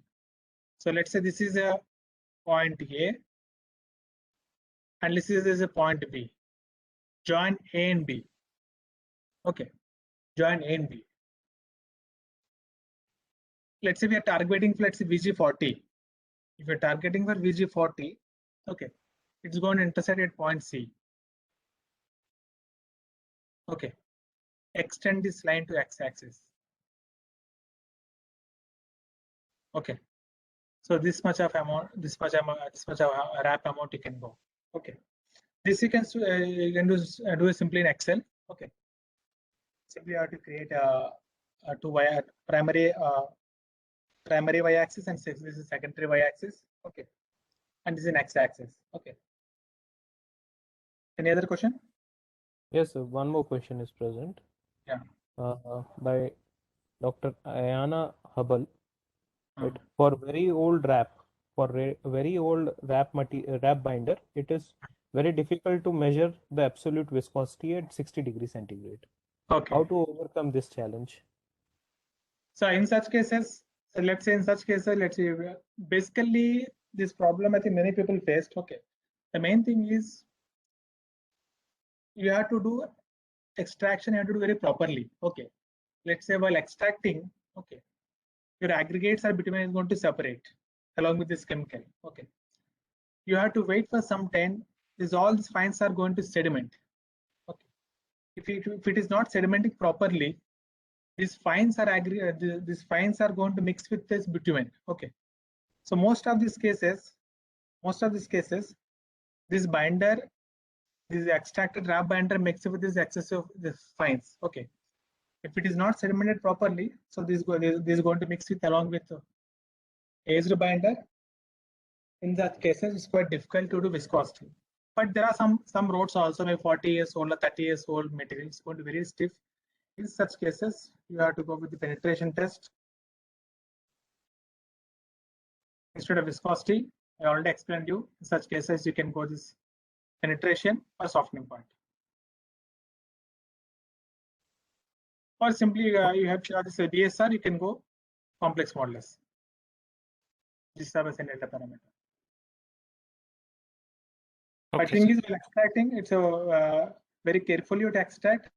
So let's say this is a point A, and this is a point B. Join A and B. Okay. Join A and B. Let's say we are targeting for, let's say, VG40. If you're targeting for VG40, okay, it's going to intersect at point C. Okay. Extend this line to x-axis. Okay. So this much of amount, this much of wrap amount you can go. Okay. This you can do simply in Excel. Okay. Simply you have to create a primary y-axis, and this is secondary y-axis. Okay. And this is an x-axis. Okay. Any other question? Yes, sir. One more question is present. Yeah. By Dr. Ayana Hubble. Right. For very old wrap, very old wrap binder, it is very difficult to measure the absolute viscosity at 60 degrees centigrade. Okay. How to overcome this challenge? So in such cases, let's say basically this problem I think many people faced. Okay. The main thing is you have to do extraction, you have to do very properly. Okay. Let's say while extracting, okay, your aggregates are bitumen is going to separate along with this chemical. Okay. You have to wait for some time. All these fines are going to sediment. Okay. If it is not sedimenting properly, these fines are going to mix with this bitumen. Okay. So most of these cases, this binder, this extracted wrap binder mixed with this excessive fines. Okay. If it is not sedimented properly, so this is going to mix with along with aged binder. In that cases, it's quite difficult to do viscosity. But there are some roads also, maybe 40 years old or 30 years old material is going to be very stiff. In such cases, you have to go with the penetration test instead of viscosity. I already explained you. In such cases, you can go this penetration or softening point. Or simply you have to this DSR, you can go complex modulus. This is a delta parameter. Okay, I think is while extracting, it's a very carefully to extract.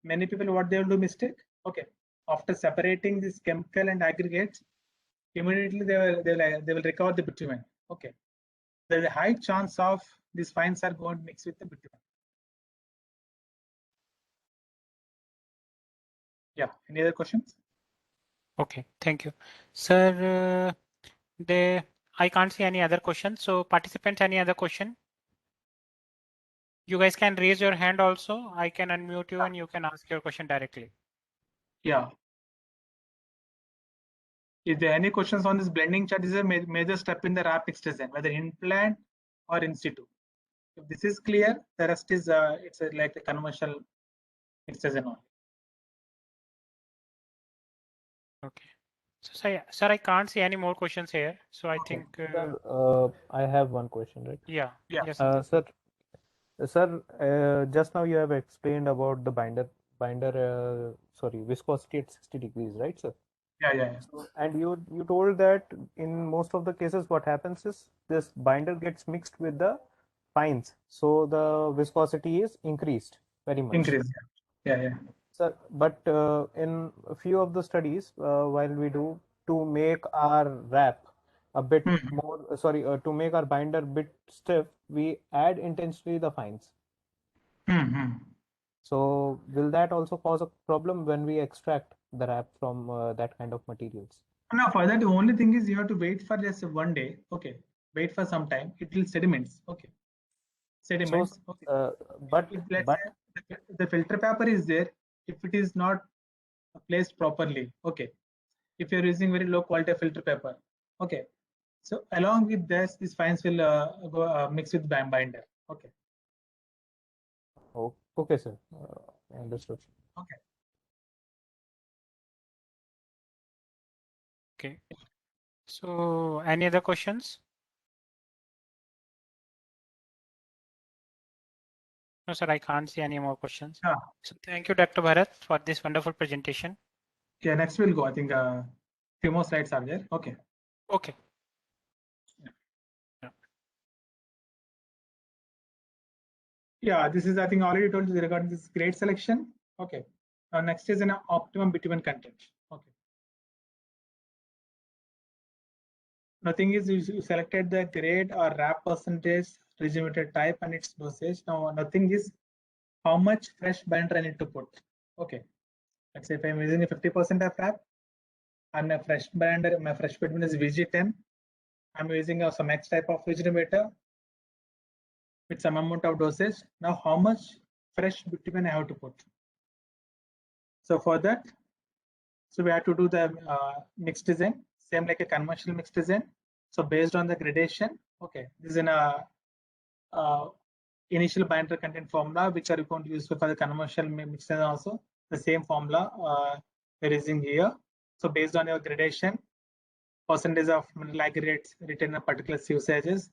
Many people what they will do mistake. Okay, after separating this chemical and aggregates, immediately they will recover the bitumen. Okay, there is a high chance of these fines are going to mix with the bitumen. Yeah. Any other questions? Okay, thank you, sir. I can't see any other questions. So participants, any other question? You guys can raise your hand also. I can unmute you and you can ask your question directly. Yeah. Is there any questions on this blending chart? This is a major step in the wrap mix design, whether in plant or in situ. If this is clear, the rest is it's like a conventional mix design only. Okay. So, sir, I can't see any more questions here. So I think. Sir, I have one question, right? Yeah. Yeah. Yes. Sir, just now you have explained about the viscosity at 60 degrees, right, sir? Yeah. So, and you told that in most of the cases, what happens is this binder gets mixed with the fines, so the viscosity is increased very much. Increase. Yeah. Sir, but in a few of the studies, while we do to make our wrap a bit more, to make our binder a bit stiff, we add intentionally the fines. So will that also cause a problem when we extract the wrap from that kind of materials? Now, for that, the only thing is you have to wait for just one day. Okay. wait for some time, it will sediments. Okay, sediments. Okay. But If let's say the filter paper is there, if it is not placed properly, okay, if you're using very low quality filter paper, okay, so along with this, these fines will go mix with binder. Okay. Okay, sir. Understood. Okay. Okay. So any other questions? No, sir, I can't see any more questions. Yeah. So thank you, Dr. Bharat, for this wonderful presentation. Yeah, next we'll go. I think few more slides are there. Okay. Okay. Yeah, this is, I think, already told you regarding this grade selection. Okay. Next is an optimum bitumen content. Okay. Nothing is, you selected the grade or RAP percentage, regimented type, and its dosage. Now, nothing is how much fresh binder I need to put. Okay. Let's say if I'm using a 50% of RAP and a fresh binder, my fresh bitumen is VG10. I'm using some X type of regenerator with some amount of dosage. Now, how much fresh bitumen I have to put? So for that, so we have to do the mix design, same like a conventional mix design. So based on the gradation, okay, this is in a initial binder content formula, which are going to use for the conventional mix design also. The same formula we're using here. So based on your gradation, percentage of mineral aggregates written in a particular usages.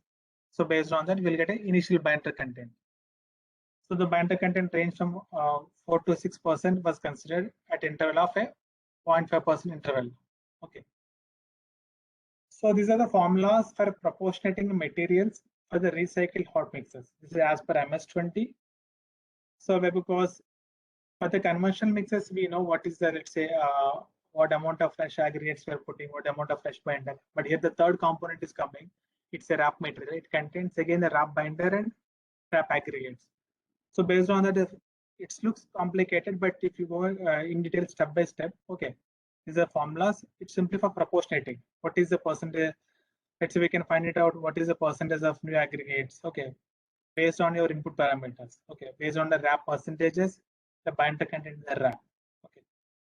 So based on that, we'll get an initial binder content. So the binder content range from 4 to 6% was considered at interval of a 0.5% interval. Okay. So these are the formulas for proportionating materials for the recycled hot mixes. This is as per MS-20. So because for the conventional mixes, we know what is the, let's say, what amount of fresh aggregates we are putting, what amount of fresh binder. But here the third component is coming. It's a RAP material. It contains again the RAP binder and RAP aggregates. So based on that, it looks complicated, but if you go in detail step by step, okay, these are formulas. It's simply for proportionating. What is the percentage? Let's say we can find it out. What is the percentage of new aggregates? Okay, based on your input parameters. Okay, based on the RAP percentages, the binder content in the RAP. Okay,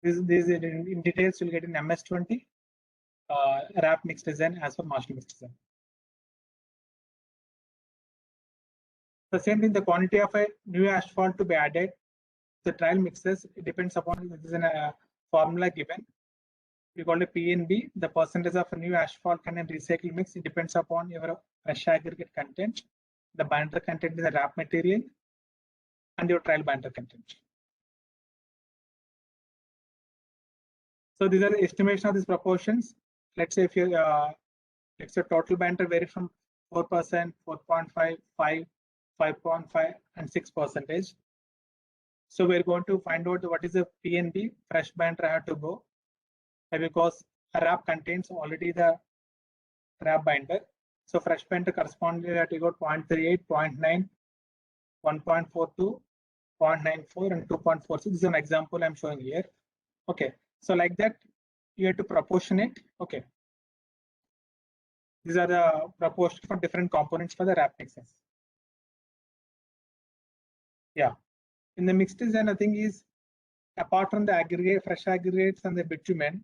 this in details you'll get in MS-20 RAP mix design as per Marshall mix design. The same thing, the quantity of a new asphalt to be added, the trial mixes, it depends upon, this is a formula given. We call it PNB, the percentage of a new asphalt content recycled mix, it depends upon your fresh aggregate content, the binder content in the RAP material, and your trial binder content. So these are the estimation of these proportions. Let's say if you, let's say total binder varies from 4%, 4.5, 5, 5.5, and 6%. So we're going to find out what is the PNB, fresh binder I have to go, because a RAP contains already the RAP binder. So fresh binder correspondingly that you got 0.38, 0.9, 1.42, 0.94, and 2.46. This is an example I'm showing here. Okay, so like that, you have to proportionate. Okay, these are the proportion for different components for the RAP mixes. Yeah, in the mixed design, the thing is, apart from the aggregate, fresh aggregates and the bitumen,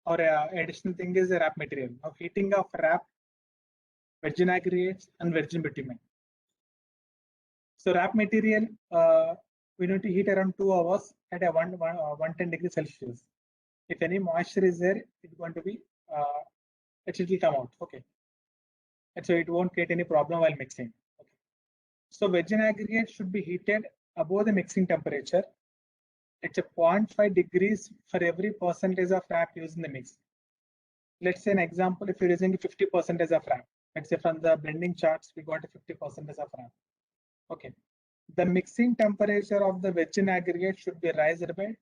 or additional thing is the RAP material. Now heating of RAP, virgin aggregates, and virgin bitumen. So RAP material, we need to heat around 2 hours at a 110 degrees Celsius. If any moisture is there, it's going to be, it will come out. Okay. And so it won't create any problem while mixing. Okay. So virgin aggregate should be heated above the mixing temperature. It's a 0.5 degrees for every percentage of RAP used in the mix. Let's say an example, if you're using 50% of RAP, let's say from the blending charts, we got a 50% of RAP. Okay. The mixing temperature of the virgin aggregate should be raised by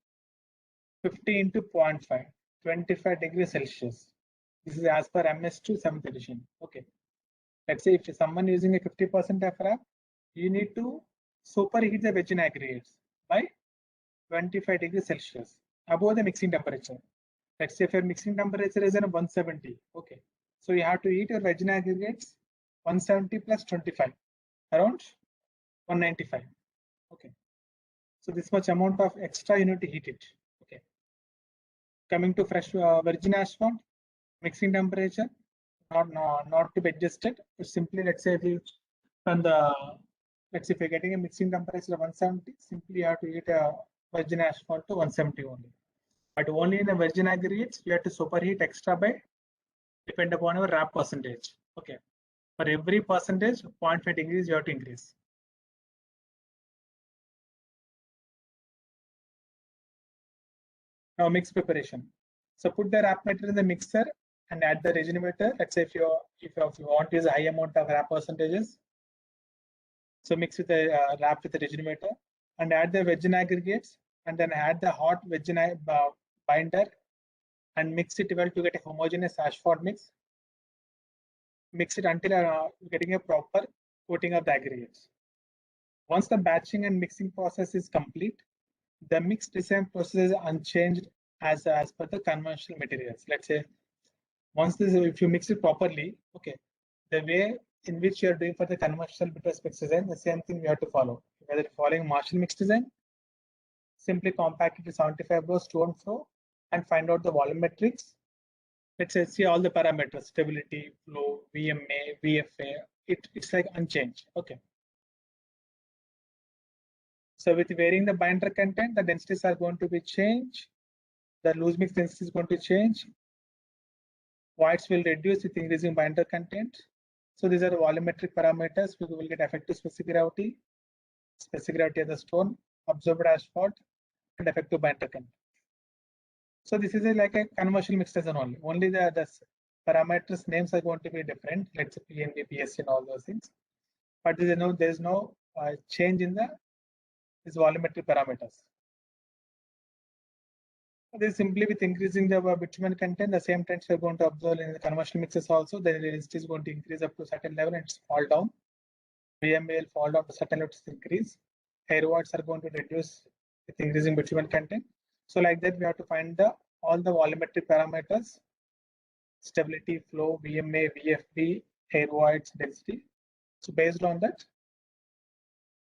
50 into 0.5, 25 degrees Celsius. This is as per MS2 7th edition. Okay. Let's say if someone using a 50% of RAP, you need to superheat the virgin aggregates by 25 degrees Celsius above the mixing temperature. Let's say if your mixing temperature is in 170, okay. So you have to heat your virgin aggregates 170 plus 25, around 195. Okay. So this much amount of extra you need to heat it. Okay. Coming to fresh virgin asphalt, mixing temperature not to be adjusted. It's simply, let's say, if you from the, let's say if you're getting a mixing temperature of 170, simply you have to heat a virgin asphalt to 170 only. But only in the virgin aggregates, you have to superheat extra by depend upon your wrap percentage. Okay. For every percentage, 0.5 degrees you have to increase. Now mix preparation. So put the wrap material in the mixer and add the regenerator. Let's say if you want to use a high amount of wrap percentages, so mix with the wrap with the regenerator and add the virgin aggregates and then add the hot virgin binder and mix it well to get a homogeneous asphalt mix. Mix it until getting a proper coating of the aggregates. Once the batching and mixing process is complete, the mix design process is unchanged as per the conventional materials. Let's say once this, if you mix it properly, okay, the way in which you are doing for the conventional bitter mix design, the same thing we have to follow. Whether following Marshall mix design, simply compact it to 75 rows stone flow and find out the volumetrics. Let's say see all the parameters, stability, flow, VMA, VFA, it's like unchanged. Okay. So with varying the binder content, the densities are going to be changed. The loose mix density is going to change. Voids will reduce with increasing binder content. So these are the volumetric parameters. We will get effective specific gravity of the stone, absorbed asphalt, and effective binder content. So this is like a conventional mix design only. Only the parameters names are going to be different. Let's say PNV, PSC, and all those things. But there is no change in these volumetric parameters. This simply with increasing the bitumen content, the same trends we're going to observe in the conventional mixes also. The density is going to increase up to a certain level and fall down. VMA will fall down to certain levels, increase. Air voids are going to reduce with increasing bitumen content. So like that, we have to find all the volumetric parameters: stability, flow, VMA, VFB, air voids, density. So based on that,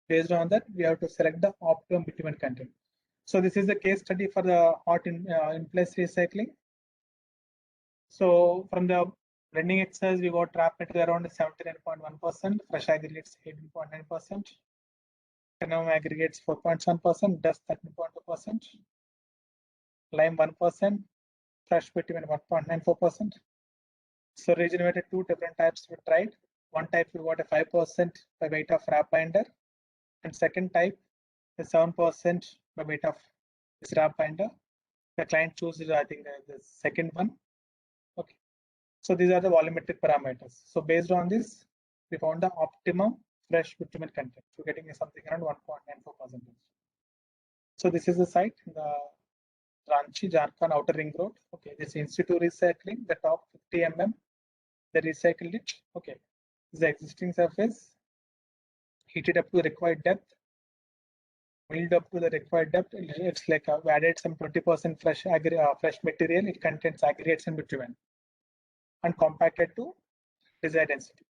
we have to select the optimum bitumen content. So this is the case study for the hot in place recycling. So from the blending exercise, we got wrap material around 79.1%, fresh aggregates 18.9%, minimum aggregates 4.7%, dust 13.2%, lime 1%, fresh bitumen 1.94%. So regenerated two different types we tried. One type we got a 5% by weight of wrap binder, and second type is 7% by weight of this wrap binder. The client chooses, I think, the second one. Okay. So these are the volumetric parameters. So based on this, we found the optimum fresh bitumen content. So getting something around 1.94%. So this is the site in the Ranchi, Jharkhand outer ring road. Okay, this institute recycling, the top 50 mm, they recycled it. Okay, this is the existing surface, heated up to the required depth, milled up to the required depth. It's like we added some 20% fresh material. It contains aggregates and bitumen, and compacted to desired density.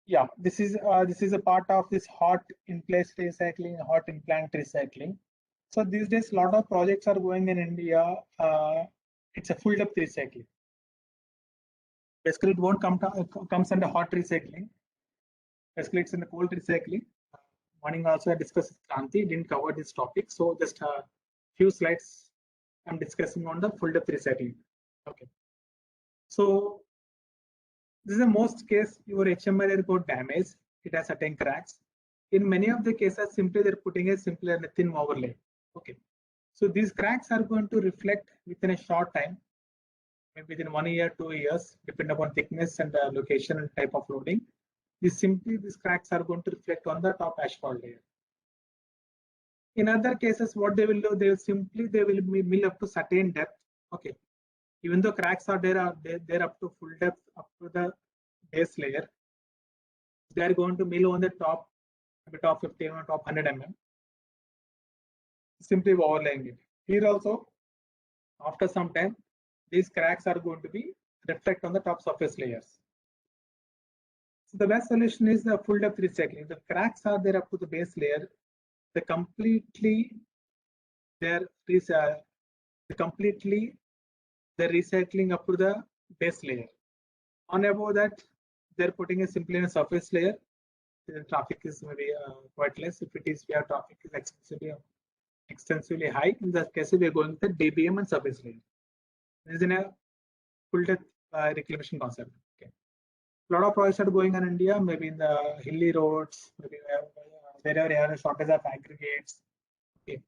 Yeah, this is a part of this hot in place recycling, hot in plant recycling. So these days, a lot of projects are going in India. It's a full depth recycling. Basically, it won't comes under hot recycling. Basically, it's in the cold recycling. Morning also I discussed with Kranti, didn't cover this topic. So just a few slides I'm discussing on the full depth recycling. Okay. So this is the most case your HMI got damaged. It has certain cracks. In many of the cases, simply they're putting a simpler thin overlay. Okay. So these cracks are going to reflect within a short time, maybe within 1 year, 2 years, depending upon thickness and the location and type of loading. These cracks are going to reflect on the top asphalt layer. In other cases, what they will do, they will mill up to certain depth. Okay. Even though cracks are there, they're up to full depth, up to the base layer. They are going to mill on the top, maybe top 15 or top 100 mm. Simply overlaying it. Here also, after some time, these cracks are going to be reflect on the top surface layers. So the best solution is the full depth recycling. The cracks are there up to the base layer. The completely they're recycling up to the base layer. On above that, they're putting a simply in a surface layer. The traffic is maybe quite less. If it is where traffic is extensively high, in that case we are going with the DBM and surface layer. This is in a full depth reclamation concept. Okay. A lot of projects are going on in India, maybe in the hilly roads, maybe wherever you have a shortage of aggregates. Okay.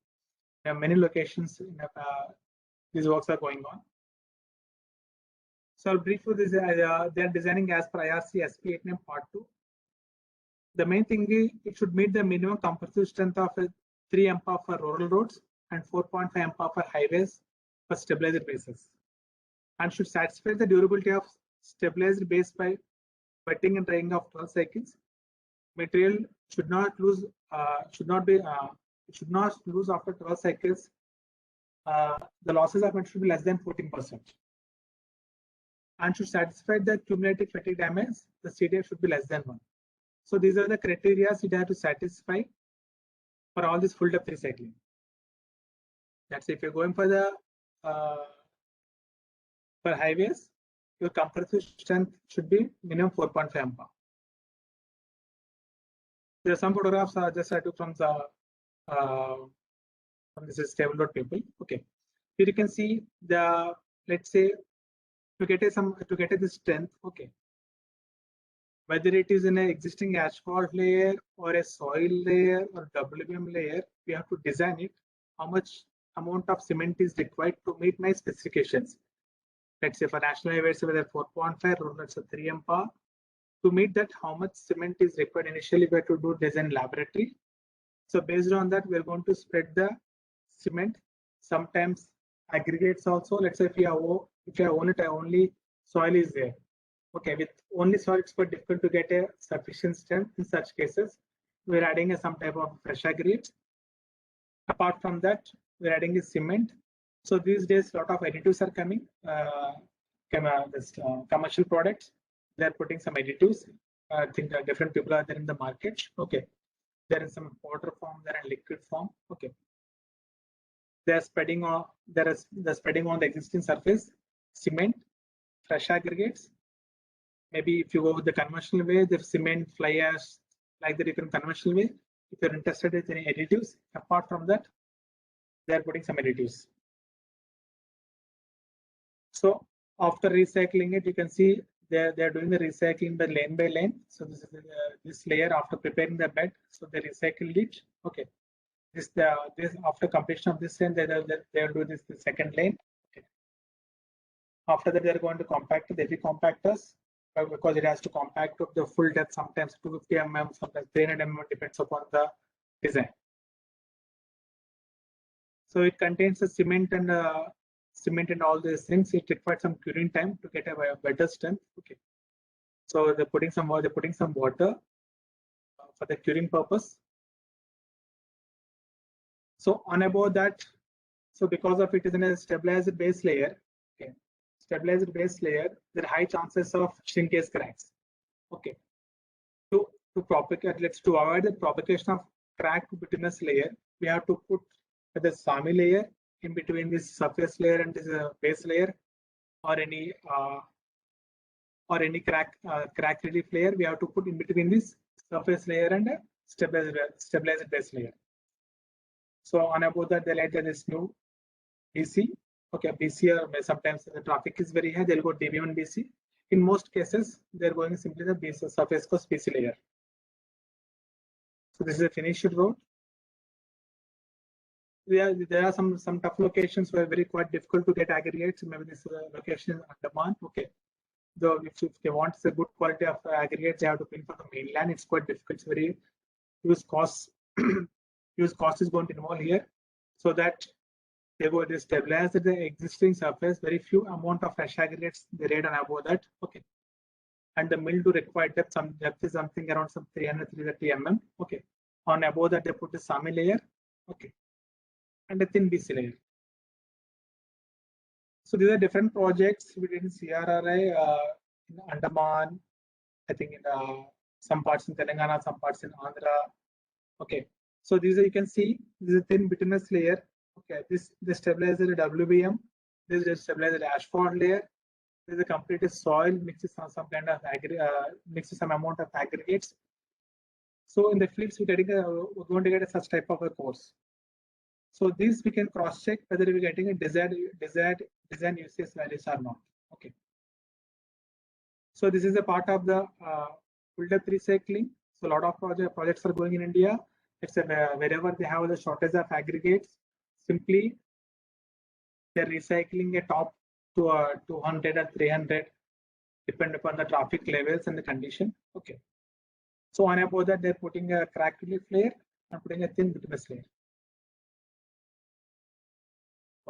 There are many locations in these works are going on. So I'll brief you this. They are designing as per IRC SP89 Part 2. The main thing is it should meet the minimum compressive strength of 3 MPa for rural roads and 4.5 MPa for highways for stabilizer bases, and should satisfy the durability of stabilizer base by wetting and drying of 12 cycles. Material should not lose after 12 cycles. The losses of it should be less than 14%, and should satisfy the cumulative fatigue damage. The CDF should be less than 1. So these are the criteria it has to satisfy for all this full depth recycling. That's if you're going for the for highways, your compressive strength should be minimum 4.5 MPa. There are some photographs just I took from the this is stable road people. Okay, here you can see the, let's say, to get this strength. Okay, whether it is in an existing asphalt layer or a soil layer or WBM layer, we have to design it. How much amount of cement is required to meet my specifications? Let's say for national highways, whether 4.5, rural it's a 3 MPa. To meet that, how much cement is required? Initially, we have to do design laboratory. So based on that, we're going to spread the cement. Sometimes aggregates also. Let's say if you own it, only soil is there. Okay, with only soil, it's quite difficult to get a sufficient strength. In such cases, we're adding some type of fresh aggregate. Apart from that, we're adding a cement. So these days, a lot of additives are coming. Commercial products, they're putting some additives. I think different people are there in the market. Okay, there is some powder form, there in liquid form. Okay, they're spreading on. They're spreading on the existing surface cement, fresh aggregates. Maybe if you go with the conventional way, the cement, fly ash, like that, you can conventional way. If you're interested in any additives, apart from that, they're putting some additives. So after recycling it, you can see they're doing the recycling by lane. So this is this layer after preparing the bed. So they recycled it. Okay. This after completion of this lane, they'll do this the second lane. Okay. After that, they're going to compact the heavy compactors, because it has to compact up the full depth, sometimes 250 mm, sometimes 300 mm, depends upon the design. So it contains the cement and all these things. It requires some curing time to get a better strength. Okay. So they're putting some water for the curing purpose. So on above that, so because of it is in a stabilized base layer, okay, stabilized base layer, there are high chances of shrinkage cracks. Okay, to propagate, to avoid the propagation of crack bituminous layer, we have to put the SAMI layer in between this surface layer and this base layer, or any crack relief layer. We have to put in between this surface layer and stabilized base layer. So on above that, they like there is no BC. Okay, BC, or sometimes the traffic is very high, they'll go DBM and BC. In most cases, they're going simply the base surface cost BC layer. So this is a finished road. There are some tough locations where very quite difficult to get aggregates. Maybe this location in Andaman. Okay, though if they want a good quality of aggregates, they have to pay for the mainland. It's quite difficult. It's very huge cost. Huge cost is going to involve here, so that they go to stabilize the existing surface. Very few amount of fresh aggregates they rate on above that. Okay, and the mill to required depth. Some depth is something around some 330 mm. Okay, on above that they put the SAMI layer. Okay, and a thin BC layer. So these are different projects we did in CRRI, in Andaman, I think in some parts in Telangana, some parts in Andhra. Okay, so these are, you can see this is a thin bituminous layer. Okay, this stabilizer WBM, this is stabilizer asphalt layer. This is a completed soil mixes some kind of mixes some amount of aggregates. So in the flips, we're going to get such type of a course. So this we can cross check whether we're getting a desired design UCS values or not. Okay. So this is a part of the build-up recycling. So a lot of projects are going in India. It's wherever they have the shortage of aggregates, simply they're recycling a top to 200 or 300, depend upon the traffic levels and the condition. Okay. So on above that, they're putting a cracked relief layer and putting a thin bituminous layer.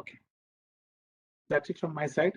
Okay. That's it from my side.